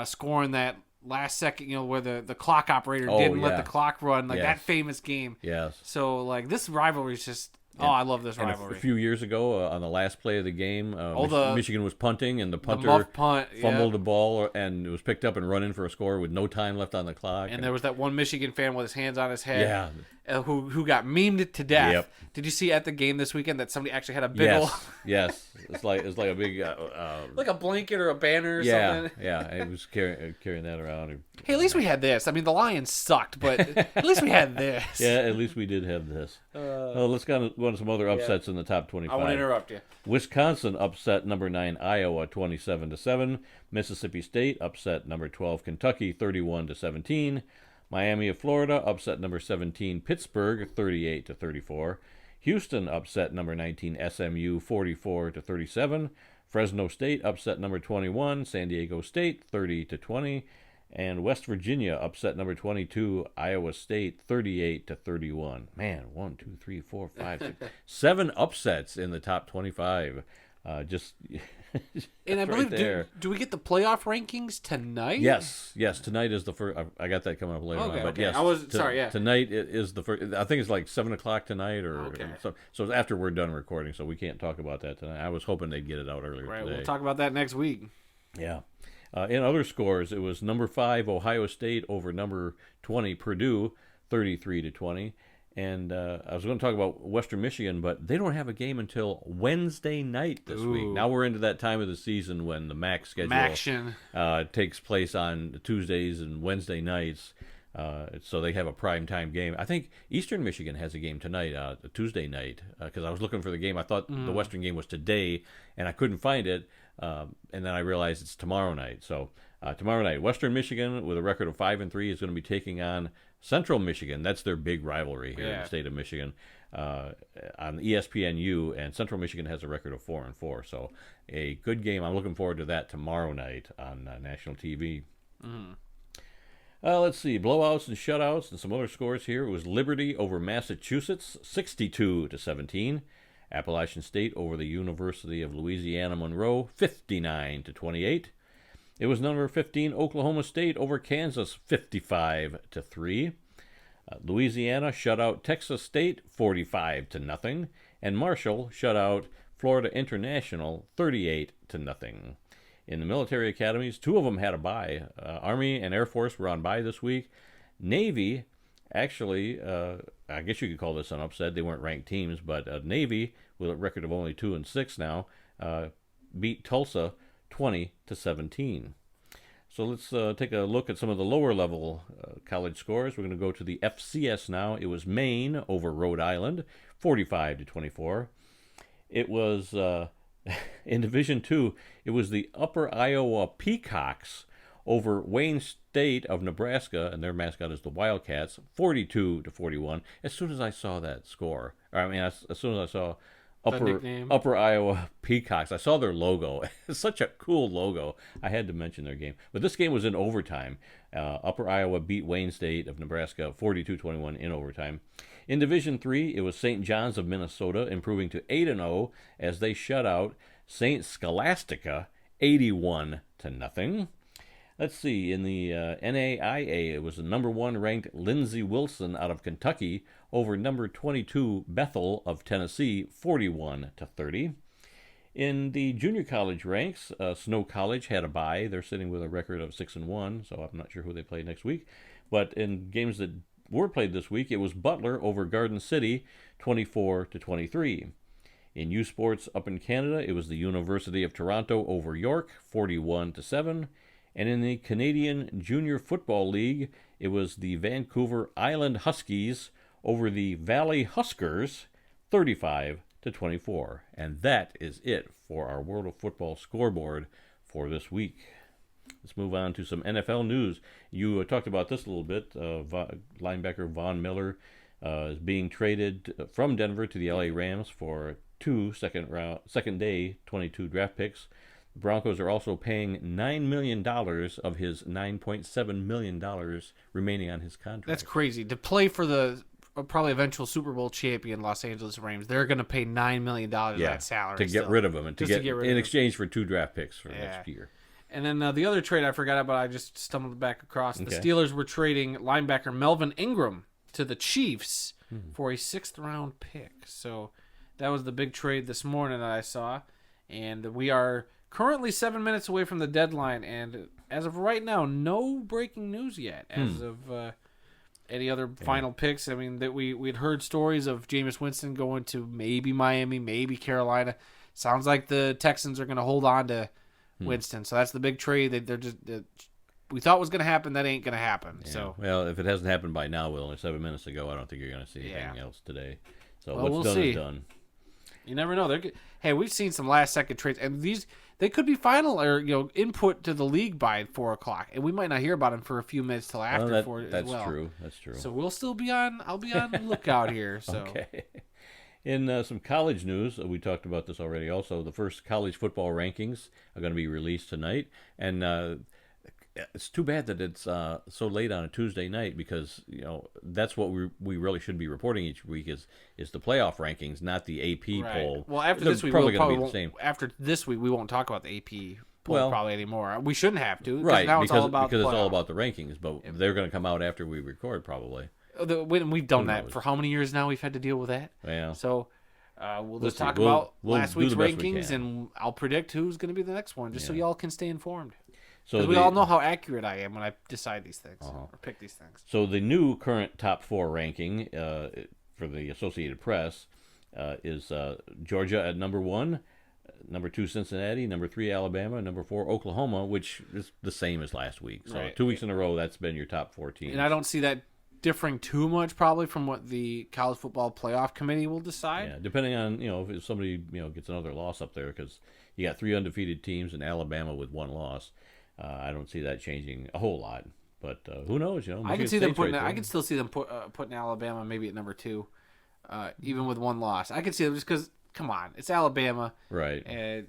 scoring that last second, where the clock operator didn't let the clock run. Like that famous game.
Yes.
So like this rivalry is just. I love this rivalry.
A few years ago, on the last play of the game, Michigan was punting, and the punter fumbled the ball, and it was picked up and run in for a score with no time left on the clock.
And there was that one Michigan fan with his hands on his head, who got memed to death. Yep. Did you see at the game this weekend that somebody actually had a big old...
Yes, it's like a big
like a blanket or a banner or something.
Yeah, it was carrying that around.
Hey, at least we had this. I mean, the Lions sucked, but at least we had this.
Yeah, at least we did have this. Let's go on to some other upsets in the top 25.
I want to interrupt you.
Wisconsin upset number 9 Iowa 27-7. Mississippi State upset number 12 Kentucky 31-17. Miami of Florida upset number 17 Pittsburgh 38-34. Houston upset number 19 SMU 44-37. Fresno State upset number 21 San Diego State 30-20. And West Virginia upset number 22 Iowa State 38-31. Man, 1, 2, 3, 4, 5, 6, 7 upsets in the top 25.
And I believe, do we get the playoff rankings tonight?
Yes. Tonight is the first. I got that coming up later on. But yes, tonight is the first. I think it's like 7:00 tonight, or so it's after we're done recording. So we can't talk about that tonight. I was hoping they'd get it out earlier today.
We'll talk about that next week.
Yeah. In other scores, it was number 5 Ohio State over number 20 Purdue, 33-20. And I was going to talk about Western Michigan, but they don't have a game until Wednesday night this week. Now we're into that time of the season when the MAC schedule takes place on Tuesdays and Wednesday nights. So they have a prime time game. I think Eastern Michigan has a game tonight, Tuesday night, because I was looking for the game. I thought the Western game was today, and I couldn't find it. And then I realized it's tomorrow night. So tomorrow night, Western Michigan, with a record of 5-3, is going to be taking on Central Michigan. That's their big rivalry here in the state of Michigan on ESPNU, and Central Michigan has a record of 4-4. So a good game. I'm looking forward to that tomorrow night on national TV. Let's see, blowouts and shutouts and some other scores here. It was Liberty over Massachusetts, 62-17. Appalachian State over the University of Louisiana Monroe, 59-28. It was number 15 Oklahoma State over Kansas, 55-3. Louisiana shut out Texas State, 45-0, and Marshall shut out Florida International, 38-0. In the military academies, 2 of them had a bye. Army and Air Force were on bye this week. Navy, actually, I guess you could call this an upset. They weren't ranked teams, but Navy, with a record of only 2-6 now, beat Tulsa 20-17. So let's take a look at some of the lower level college scores. We're going to go to the FCS now. It was Maine over Rhode Island, 45-24. It was in Division II. It was the Upper Iowa Peacocks over Wayne State of Nebraska, and their mascot is the Wildcats, 42-41. As soon as I saw that score, as soon as I saw Upper Iowa Peacocks, I saw their logo. It's such a cool logo. I had to mention their game. But this game was in overtime. Upper Iowa beat Wayne State of Nebraska 42-21 in overtime. In Division III, it was St. John's of Minnesota improving to 8-0 as they shut out St. Scholastica 81-0. Let's see, in the NAIA, it was the number 1 ranked Lindsey Wilson out of Kentucky over number 22 Bethel of Tennessee, 41-30. In the junior college ranks, Snow College had a bye. They're sitting with a record of 6-1, so I'm not sure who they play next week. But in games that were played this week, it was Butler over Garden City, 24-23. In U Sports up in Canada, it was the University of Toronto over York, 41-7. And in the Canadian Junior Football League, it was the Vancouver Island Huskies over the Valley Huskers, 35-24. And that is it for our World of Football scoreboard for this week. Let's move on to some NFL news. You talked about this a little bit. Linebacker Von Miller is being traded from Denver to the LA Rams for 2 second-day 22 draft picks. The Broncos are also paying $9 million of his $9.7 million remaining on his contract.
That's crazy. To play for the probably eventual Super Bowl champion Los Angeles Rams, they're going to pay $9 million of that salary.
To get rid of him and to get in exchange for 2 draft picks for next year.
And then the other trade I forgot about, I just stumbled back across. The Steelers were trading linebacker Melvin Ingram to the Chiefs for a 6th-round pick. So that was the big trade this morning that I saw. And we are currently 7 minutes away from the deadline, and as of right now, no breaking news yet. As of any other final picks, I mean, that we'd heard stories of Jameis Winston going to maybe Miami, maybe Carolina. Sounds like the Texans are going to hold on to Winston, so that's the big trade that they're just we thought was going to happen. That ain't going to happen. Yeah. So
well, if it hasn't happened by now, with only 7 minutes to go, I don't think you're going to see anything else today. So
we'll
done
see.
is done.
You never know. Hey, we've seen some last-second trades, and they could be final or input to the league by 4:00, and we might not hear about them for a few minutes till after 4 as well.
That's true. That's true.
So we'll still be on. I'll be on the lookout here. So.
Okay. In some college news, we talked about this already. Also, the first college football rankings are going to be released tonight, and it's too bad that it's so late on a Tuesday night because that's what we really should be reporting each week is the playoff rankings, not the AP poll.
Well, after this week, after this week, we won't talk about the AP poll probably anymore. We shouldn't have to,
right?
Now
because
it's
all about the rankings, but they're going to come out after we record probably.
We've done that for how many years now? We've had to deal with that.
Yeah.
So we'll just talk about last week's rankings, and I'll predict who's going to be the next one, just so y'all can stay informed. So we all know how accurate I am when I decide these things or pick these things.
So the new current top 4 ranking for the Associated Press is Georgia at number 1, number 2 Cincinnati, number 3 Alabama, number 4 Oklahoma, which is the same as last week. So 2 weeks in a row, that's been your top 4 teams.
And I don't see that differing too much probably from what the College Football Playoff Committee will decide.
Yeah, depending on if somebody gets another loss up there, because you got 3 undefeated teams and Alabama with 1 loss. I don't see that changing a whole lot, but who knows?
I can see them putting. I can still see them putting Alabama maybe at number 2, even with 1 loss. I can see them just because. Come on, it's Alabama,
right?
And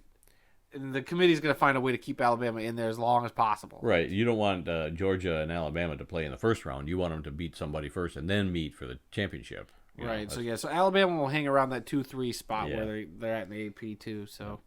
the committee's going to find a way to keep Alabama in there as long as possible.
Right. You don't want Georgia and Alabama to play in the first round. You want them to beat somebody first and then meet for the championship.
Right. So Alabama will hang around that 2-3 spot where they're at in the AP too. So.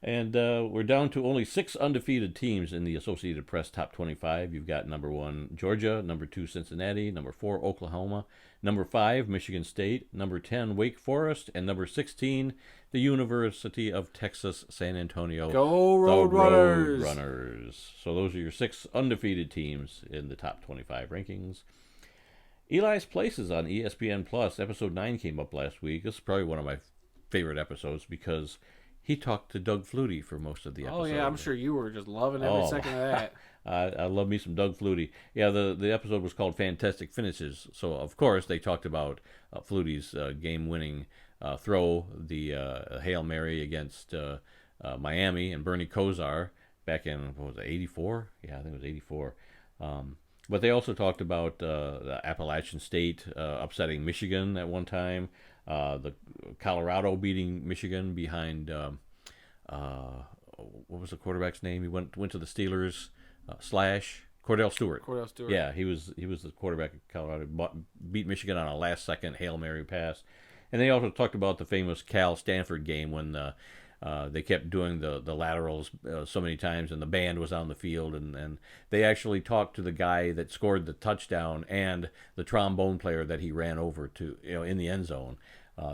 And we're down to only 6 undefeated teams in the Associated Press top 25. You've got number 1 Georgia, number 2 Cincinnati, number 4 Oklahoma, number 5 Michigan State, number 10 Wake Forest, and number 16 the University of Texas San Antonio.
Go Roadrunners!
Roadrunners. So those are your 6 undefeated teams in the top 25 rankings. Eli's Places on ESPN Plus. Episode 9 came up last week. This is probably one of my favorite episodes because he talked to Doug Flutie for most of the episode.
Oh, yeah, I'm sure you were just loving every second of that.
I love me some Doug Flutie. Yeah, the episode was called Fantastic Finishes. So, of course, they talked about Flutie's game-winning throw, the Hail Mary against Miami, and Bernie Kosar back in, what was it, 84? Yeah, I think it was 84. But they also talked about the Appalachian State upsetting Michigan at one time, the Colorado beating Michigan behind, what was the quarterback's name? He went to the Steelers, Cordell Stewart.
Cordell Stewart.
Yeah, he was the quarterback of Colorado. Beat Michigan on a last-second Hail Mary pass. And they also talked about the famous Cal-Stanford game when they kept doing the laterals so many times, and the band was on the field, and they actually talked to the guy that scored the touchdown and the trombone player that he ran over to, in the end zone.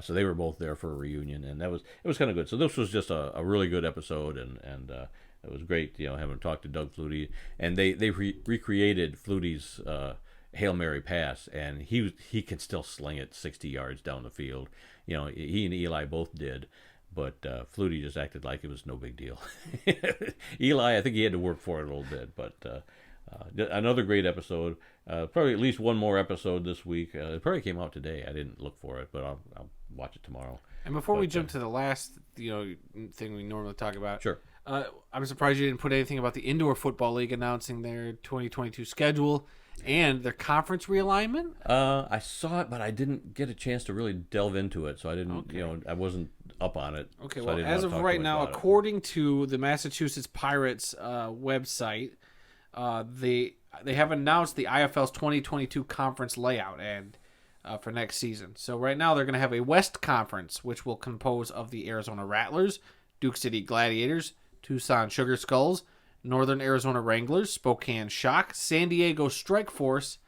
So they were both there for a reunion, and it was kind of good. So this was just a really good episode, and it was great, having talked to Doug Flutie, and they recreated Flutie's Hail Mary pass, and he can still sling it 60 yards down the field. He and Eli both did. But Flutie just acted like it was no big deal. Eli, I think he had to work for it a little bit. But another great episode. Probably at least one more episode this week. It probably came out today. I didn't look for it, but I'll watch it tomorrow.
And before we jump to the last thing we normally talk about,
sure.
I'm surprised you didn't put anything about the Indoor Football League announcing their 2022 schedule and their conference realignment.
I saw it, but I didn't get a chance to really delve into it, so I didn't. Okay. I wasn't up on it.
Okay,
so
well, as of right now, according to the Massachusetts Pirates website, they have announced the IFL's 2022 conference layout and for next season. So right now they're going to have a West Conference, which will compose of the Arizona Rattlers, Duke City Gladiators, Tucson Sugar Skulls, Northern Arizona Wranglers, Spokane Shock, San Diego Strike Force,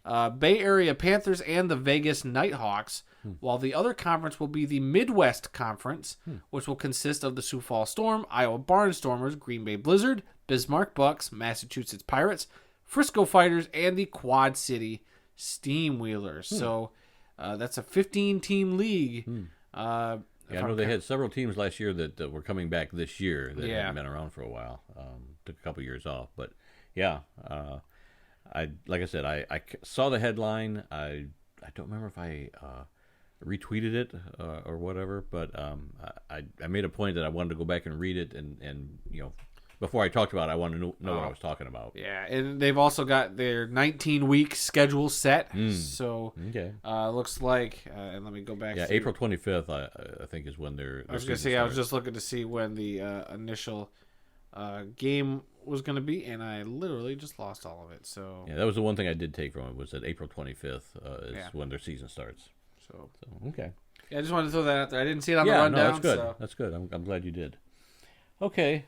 Bay Area Panthers, and the Vegas Nighthawks, while the other conference will be the Midwest Conference, which will consist of the Sioux Falls Storm, Iowa Barnstormers, Green Bay Blizzard, Bismarck Bucks, Massachusetts Pirates, Frisco Fighters, and the Quad City Steamwheelers. So that's a 15-team league.
I know they had several teams last year that were coming back this year that hadn't been around for a while. Took a couple years off, but yeah, like I said, I saw the headline. I don't remember if I retweeted it or whatever, but I made a point that I wanted to go back and read it, and before I talked about it, I wanted to know what I was talking about.
Yeah, and they've also got their 19-week schedule set. So looks like, and let me go back.
Yeah, April 25th, I think, is when they're.
I was going to say, I was just looking to see when the initial game was going to be, and I literally just lost all of it. So
yeah, that was the one thing I did take from it, was that April 25th is when their season starts. So okay.
Yeah, I just wanted to throw that out there. I didn't see it on the rundown.
No, that's good.
So.
That's good. I'm glad you did. Okay.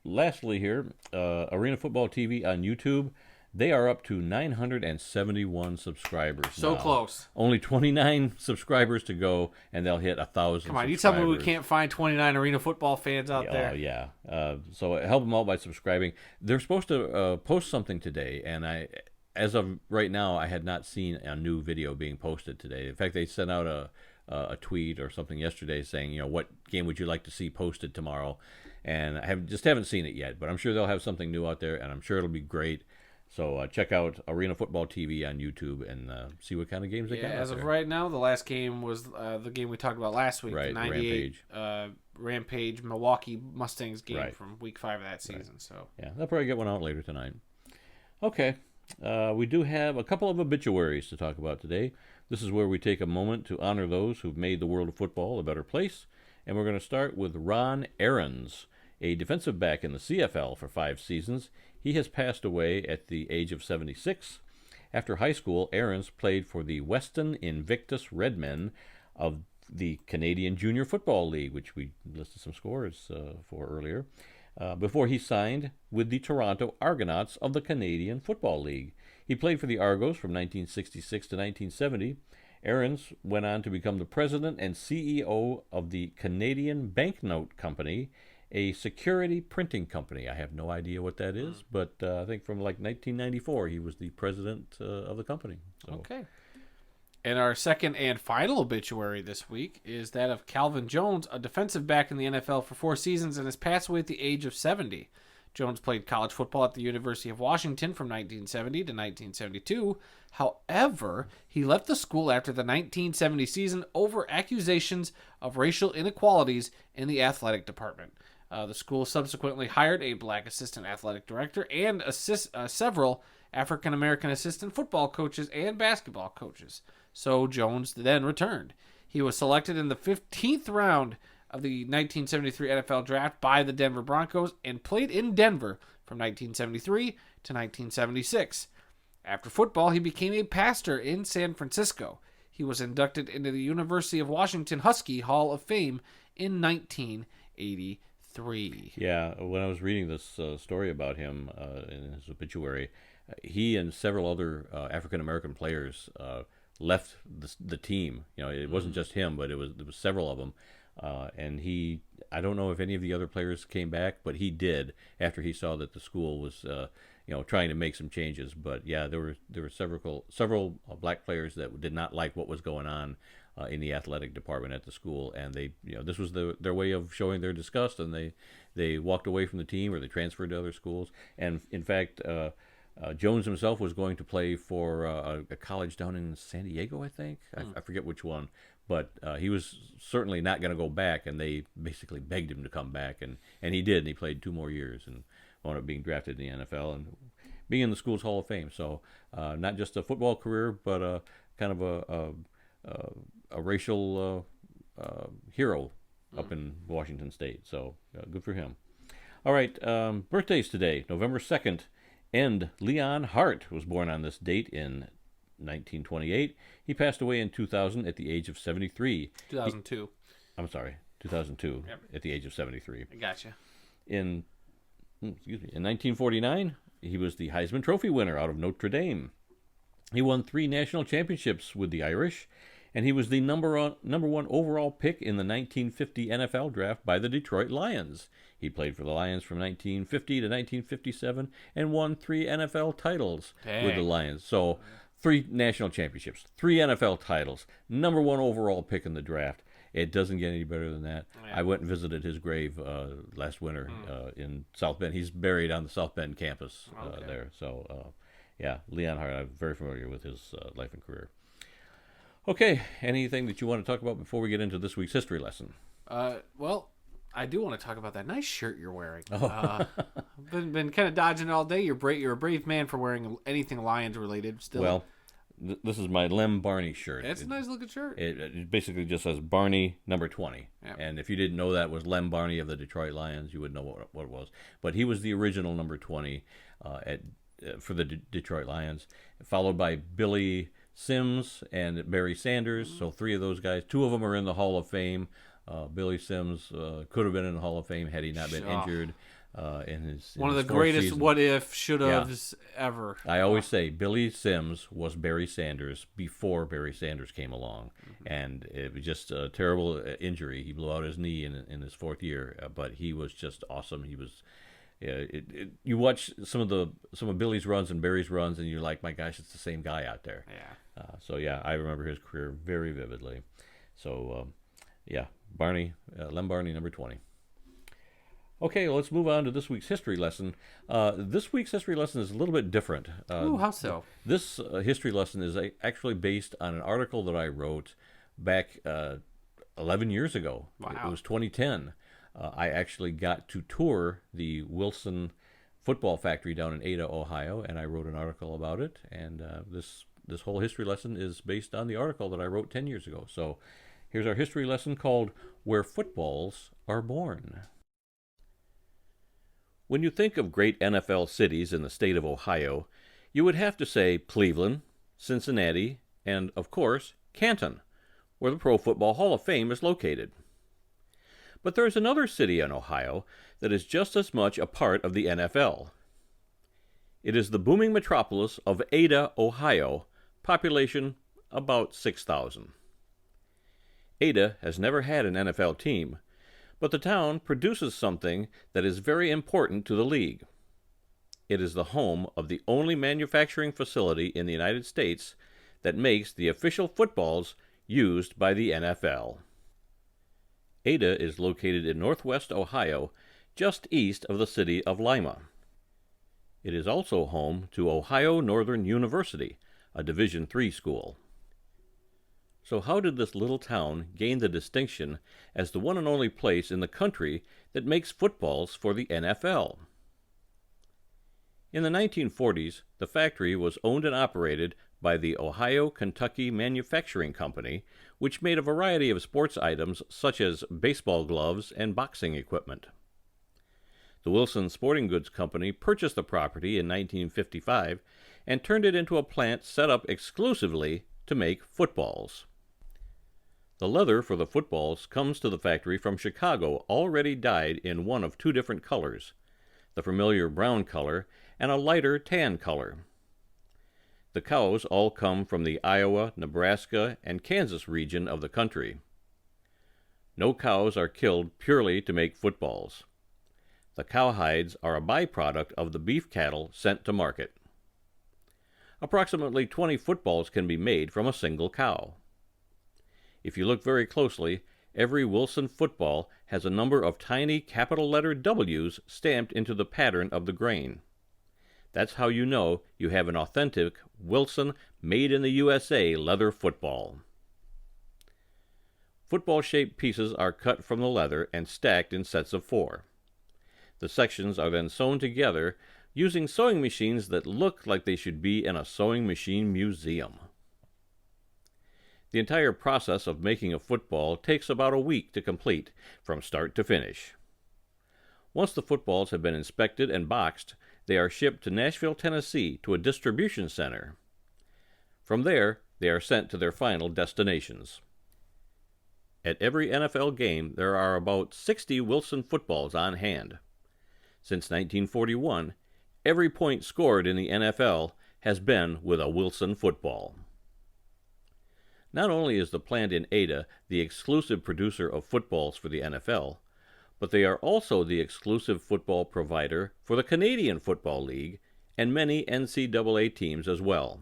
Lastly here, Arena Football TV on YouTube. They are up to 971 subscribers
So
now.
close.
Only 29 subscribers to go, and they'll hit 1,000.
Come on, you tell me we can't find 29 Arena Football fans out there.
Oh, yeah. So help them out by subscribing. They're supposed to post something today, and as of right now, I had not seen a new video being posted today. In fact, they sent out a tweet or something yesterday saying, what game would you like to see posted tomorrow? And I haven't seen it yet, but I'm sure they'll have something new out there, and I'm sure it'll be great. So check out Arena Football TV on YouTube and see what kind of games they got.
As of right now, the last game was the game we talked about last week,
right,
the 98 Rampage Milwaukee Mustangs game from Week 5 of that season.
Right.
So
yeah, they'll probably get one out later tonight. Okay, we do have a couple of obituaries to talk about today. This is where we take a moment to honor those who've made the world of football a better place, and we're going to start with Ron Ahrens, a defensive back in the CFL for 5 seasons. He has passed away at the age of 76. After high school, Ahrens played for the Weston Invictus Redmen of the Canadian Junior Football League, which we listed some scores for earlier, before he signed with the Toronto Argonauts of the Canadian Football League. He played for the Argos from 1966 to 1970. Ahrens went on to become the president and CEO of the Canadian Banknote Company, a security printing company. I have no idea what that is, but I think from like 1994 he was the president of the company. So.
Okay. And our second and final obituary this week is that of Calvin Jones, a defensive back in the NFL for 4 seasons and has passed away at the age of 70. Jones played college football at the University of Washington from 1970 to 1972. However, he left the school after the 1970 season over accusations of racial inequalities in the athletic department. The school subsequently hired a black assistant athletic director and several African-American assistant football coaches and basketball coaches. So Jones then returned. He was selected in the 15th round of the 1973 NFL Draft by the Denver Broncos and played in Denver from 1973 to 1976. After football, he became a pastor in San Francisco. He was inducted into the University of Washington Husky Hall of Fame in 1983.
Yeah, when I was reading this story about him in his obituary, he and several other African-American players left the team. It wasn't just him, but there was several of them. And I don't know if any of the other players came back, but he did after he saw that the school was, trying to make some changes. But yeah, there were several black players that did not like what was going on in the athletic department at the school, and this was their way of showing their disgust, and they walked away from the team or they transferred to other schools. And in fact, Jones himself was going to play for a college down in San Diego, I think. I forget which one. But he was certainly not going to go back, and they basically begged him to come back, and he did, and he played 2 more years and wound up being drafted in the NFL and being in the school's Hall of Fame. So not just a football career, but kind of a racial hero up in Washington State. So good for him. All right, birthdays today, November 2nd, and Leon Hart was born on this date in 1928. He passed away in 2000 at the age of 73.
2002.
2002. Yep. At the age of 73.
I gotcha.
In 1949, he was the Heisman Trophy winner out of Notre Dame. He won 3 national championships with the Irish, and he was the number 1 overall pick in the 1950 NFL Draft by the Detroit Lions. He played for the Lions from 1950 to 1957 and won 3 NFL titles with the Lions. So 3 national championships, 3 NFL titles, number 1 overall pick in the draft. It doesn't get any better than that. Yeah. I went and visited his grave last winter in South Bend. He's buried on the South Bend campus there. So, Leon Hart, I'm very familiar with his life and career. Okay, anything that you want to talk about before we get into this week's history lesson?
Well, I do want to talk about that nice shirt you're wearing. Been kind of dodging it all day. You're a brave man for wearing anything Lions related. Still,
well, this is my Lem Barney shirt.
It's a nice looking shirt.
It basically just says Barney number 20. Yep. And if you didn't know that was Lem Barney of the Detroit Lions, you would know what it was. But he was the original number 20 for the Detroit Lions, followed by Billy Sims and Barry Sanders. So 3 of those guys. 2 of them are in the Hall of Fame. Billy Sims could have been in the Hall of Fame had he not been injured in his
one of the greatest season. What if should haves ever.
I always say Billy Sims was Barry Sanders before Barry Sanders came along, and it was just a terrible injury. He blew out his knee in his 4th year, but he was just awesome. He was. You watch some of Billy's runs and Barry's runs, and you're like, my gosh, it's the same guy out there.
Yeah.
I remember his career very vividly. So. Lem Barney, number 20. Okay, let's move on to this week's history lesson. This week's history lesson is a little bit different.
How so?
This history lesson is actually based on an article that I wrote back 11 years ago.
Wow.
It was 2010. I actually got to tour the Wilson football factory down in Ada, Ohio, and I wrote an article about it. And this whole history lesson is based on the article that I wrote 10 years ago. So here's our history lesson called Where Footballs Are Born. When you think of great NFL cities in the state of Ohio, you would have to say Cleveland, Cincinnati, and, of course, Canton, where the Pro Football Hall of Fame is located. But there is another city in Ohio that is just as much a part of the NFL. It is the booming metropolis of Ada, Ohio, population about 6,000. Ada has never had an NFL team, but the town produces something that is very important to the league. It is the home of the only manufacturing facility in the United States that makes the official footballs used by the NFL. Ada is located in northwest Ohio, just east of the city of Lima. It is also home to Ohio Northern University, a Division III school. So how did this little town gain the distinction as the one and only place in the country that makes footballs for the NFL? In the 1940s, the factory was owned and operated by the Ohio-Kentucky Manufacturing Company, which made a variety of sports items such as baseball gloves and boxing equipment. The Wilson Sporting Goods Company purchased the property in 1955 and turned it into a plant set up exclusively to make footballs. The leather for the footballs comes to the factory from Chicago, already dyed in one of two different colors, the familiar brown color and a lighter tan color. The cows all come from the Iowa, Nebraska, and Kansas region of the country. No cows are killed purely to make footballs. The cowhides are a byproduct of the beef cattle sent to market. Approximately 20 footballs can be made from a single cow. If you look very closely, every Wilson football has a number of tiny capital letter W's stamped into the pattern of the grain. That's how you know you have an authentic Wilson made in the USA leather football. Football-shaped pieces are cut from the leather and stacked in sets of 4. The sections are then sewn together using sewing machines that look like they should be in a sewing machine museum. The entire process of making a football takes about a week to complete, from start to finish. Once the footballs have been inspected and boxed, they are shipped to Nashville, Tennessee, to a distribution center. From there, they are sent to their final destinations. At every NFL game, there are about 60 Wilson footballs on hand. Since 1941, every point scored in the NFL has been with a Wilson football. Not only is the plant in Ada the exclusive producer of footballs for the NFL, but they are also the exclusive football provider for the Canadian Football League and many NCAA teams as well.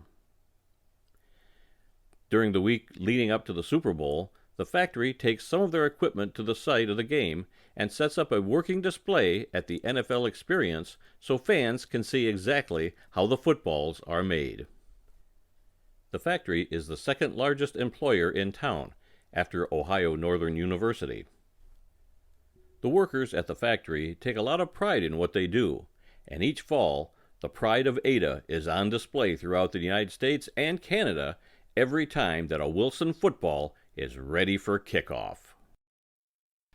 During the week leading up to the Super Bowl, the factory takes some of their equipment to the site of the game and sets up a working display at the NFL Experience so fans can see exactly how the footballs are made. The factory is the second largest employer in town, after Ohio Northern University. The workers at the factory take a lot of pride in what they do, and each fall, the pride of Ada is on display throughout the United States and Canada every time that a Wilson football is ready for kickoff.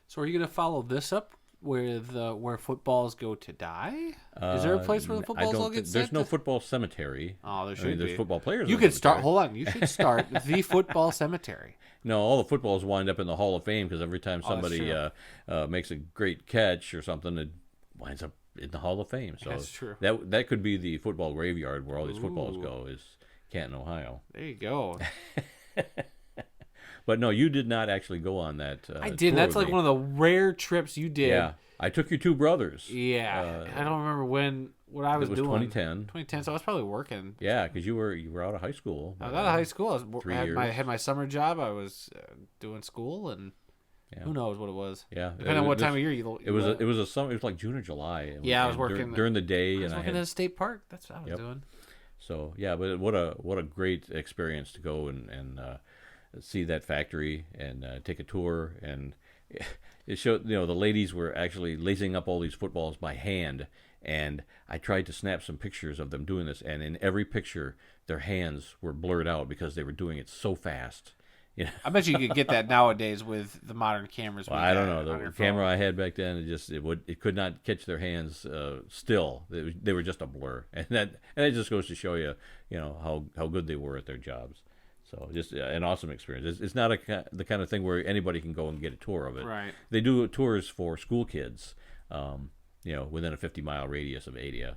So are you going to follow this up with where footballs go to die? Is there a place where the footballs all get sent?
There's no football cemetery.
Oh, there should be.
There's football players.
You could start. Hold on. You should start the football cemetery.
No, all the footballs wind up in the Hall of Fame because every time somebody makes a great catch or something, it winds up in the Hall of Fame. So
that's true.
That could be the football graveyard where all these footballs go. Is Canton, Ohio.
There you go.
But no, you did not actually go on that.
I did. That's like one of the rare trips you did.
Yeah, I took your two brothers.
Yeah, I don't remember what I was doing.
It was 2010.
2010, so I was probably working.
Yeah, because you were out of high school.
I was out of high school. I was
3 years.
I had my summer job. I was doing school, and who knows what it was.
Yeah,
depending on what time of year you.
It was a summer. It was like June or July.
I was working
during the day.
I was working at a state park. That's what I was doing.
So yeah, but what a great experience to go and see that factory and take a tour, and it showed the ladies were actually lacing up all these footballs by hand, and I tried to snap some pictures of them doing this, and in every picture their hands were blurred out because they were doing it so fast.
I bet you could get that nowadays with the modern cameras.
Well, I don't know. The camera I had back then, it could not catch their hands still. They were just a blur, and it just goes to show you how good they were at their jobs. So just an awesome experience. It's not the kind of thing where anybody can go and get a tour of it.
Right.
They do tours for school kids, within a 50-mile radius of Ada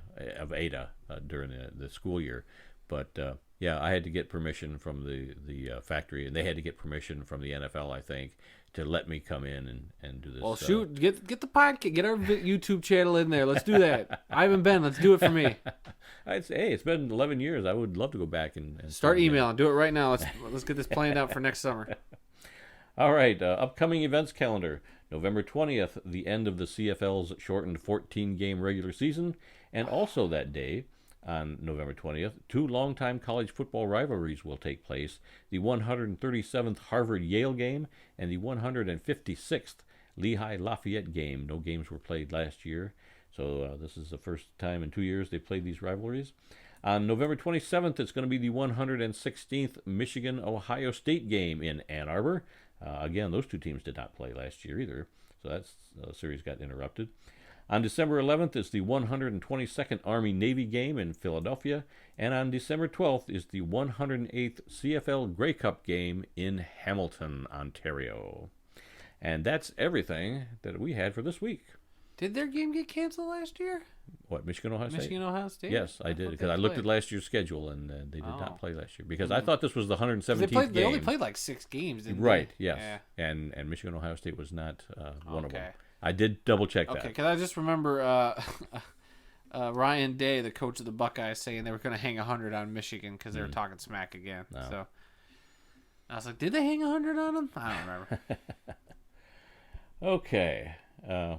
during the school year. But I had to get permission from the factory, and they had to get permission from the NFL, I think, to let me come in and do this.
Well, shoot, get the podcast, get our YouTube channel in there. Let's do that. I haven't been. Let's do it for me.
I'd say, hey, it's been 11 years. I would love to go back and
start emailing. Do it right now. Let's get this planned out for next summer.
All right, upcoming events calendar. November 20th, the end of the CFL's shortened 14-game regular season, and also that day, On November 20th, 2 longtime college football rivalries will take place, the 137th Harvard-Yale game and the 156th Lehigh-Lafayette game. No games were played last year, so this is the first time in 2 years they played these rivalries. On November 27th, it's going to be the 116th Michigan-Ohio State game in Ann Arbor. Again, those two teams did not play last year either, so that series got interrupted. On December 11th is the 122nd Army-Navy game in Philadelphia, and on December 12th is the 108th CFL Grey Cup game in Hamilton, Ontario. And that's everything that we had for this week.
Did their game get canceled last year?
What, Michigan-Ohio State?
Michigan-Ohio State?
Yes, I did, because I looked at last year's schedule, and they did not play last year, because I thought this was the 117th game.
They only played like 6 games, didn't
right,
they?
yes.
Yeah.
And Michigan-Ohio State was not one of them. I did double-check that.
Okay, because I just remember Ryan Day, the coach of the Buckeyes, saying they were going to hang 100 on Michigan because they were talking smack again. No. So I was like, did they hang 100 on them? I don't remember.
Okay.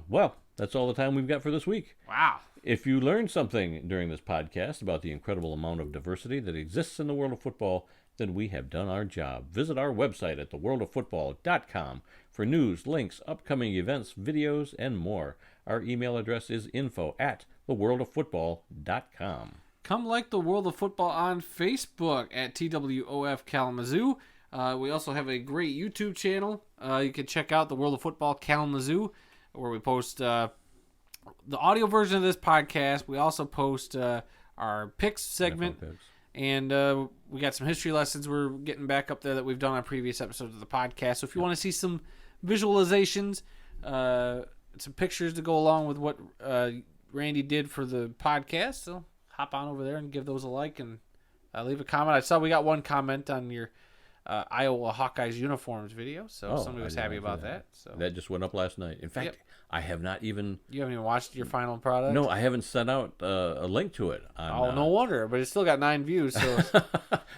Well, that's all the time we've got for this week.
Wow.
If you learned something during this podcast about the incredible amount of diversity that exists in the world of football, then we have done our job. Visit our website at theworldoffootball.com for news, links, upcoming events, videos, and more. Our email address is info@theworldoffootball.com.
Come like the World of Football on Facebook at TWOF Kalamazoo. We also have a great YouTube channel. You can check out the World of Football Kalamazoo, where we post the audio version of this podcast. We also post our picks segment. And we got some history lessons we're getting back up there that we've done on previous episodes of the podcast. So if you want to see some visualizations, some pictures to go along with what Randy did for the podcast, so hop on over there and give those a like and leave a comment. I saw we got one comment on your Iowa Hawkeyes uniforms video, so somebody was happy about that. So
that just went up last night. In fact, I have not even...
You haven't even watched your final product?
No, I haven't sent out a link to it.
No wonder, but it's still got 9 views, so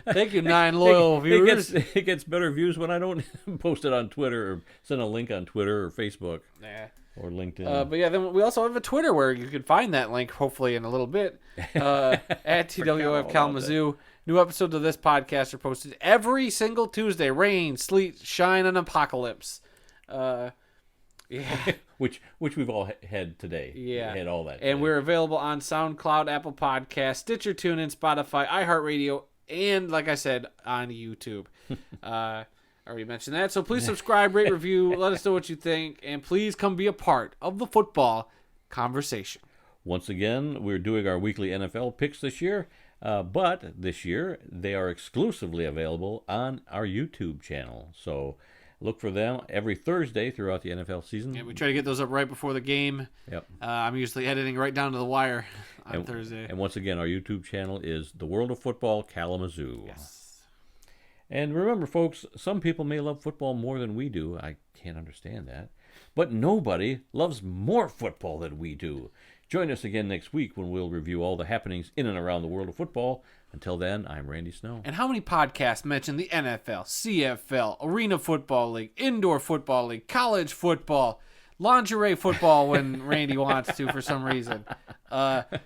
thank you, 9 loyal viewers.
It gets better views when I don't post it on Twitter or send a link on Twitter or Facebook. Or LinkedIn.
But yeah, then we also have a Twitter where you can find that link, hopefully in a little bit, at TWF Kalamazoo. New episodes of this podcast are posted every single Tuesday. Rain, sleet, shine, and apocalypse. Yeah.
which we've all had today.
Yeah.
We had all that.
And we're available on SoundCloud, Apple Podcasts, Stitcher, TuneIn, Spotify, iHeartRadio, and, like I said, on YouTube. I already mentioned that. So please subscribe, rate, review, let us know what you think, and please come be a part of the football conversation.
Once again, we're doing our weekly NFL picks this year, but this year they are exclusively available on our YouTube channel. So look for them every Thursday throughout the NFL season.
Yeah, we try to get those up right before the game.
Yep.
I'm usually editing right down to the wire on Thursday.
And once again, our YouTube channel is The World of Football Kalamazoo.
Yes.
And remember, folks, some people may love football more than we do. I can't understand that. But nobody loves more football than we do. Join us again next week when we'll review all the happenings in and around the world of football. Until then, I'm Randy Snow.
And how many podcasts mention the NFL, CFL, Arena Football League, Indoor Football League, College Football, Lingerie Football when Randy wants to for some reason,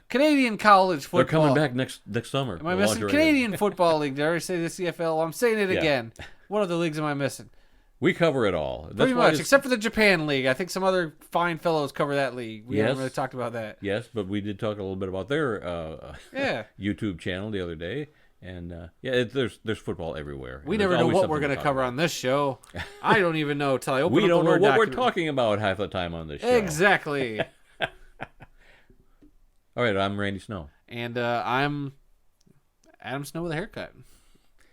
Canadian College Football.
They're coming back next summer.
Am I missing Canadian Football League? Did I already say the CFL? Well, I'm saying it again. What other leagues am I missing?
We cover it all.
Pretty much, except for the Japan League. I think some other fine fellows cover that league. We haven't really talked about that.
Yes, but we did talk a little bit about their YouTube channel the other day. And, there's football everywhere.
We never know what we're going to cover on this show. I don't even know until I open up the Word
document. We don't know what
document.
we're talking about half the time on this show.
Exactly.
All right, I'm Randy Snow.
And I'm Adam Snow with a haircut.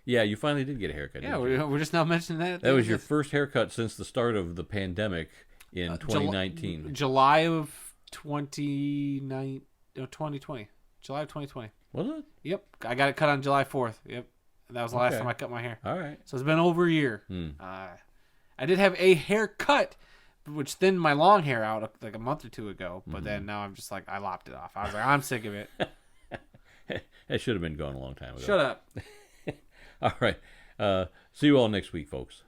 Yeah, you finally did get a haircut.
Yeah, we're just now mentioning that.
That was your first haircut since the start of the pandemic in 2019.
July of 2020. July of 2020.
Was it?
Yep. I got it cut on July 4th. Yep. That was the last time I cut my hair.
All right.
So it's been over a year. I did have a haircut, which thinned my long hair out like a month or two ago. But then now I'm just like, I lopped it off. I was like, I'm sick of it.
It should have been gone a long time ago.
Shut up.
All right. See you all next week, folks.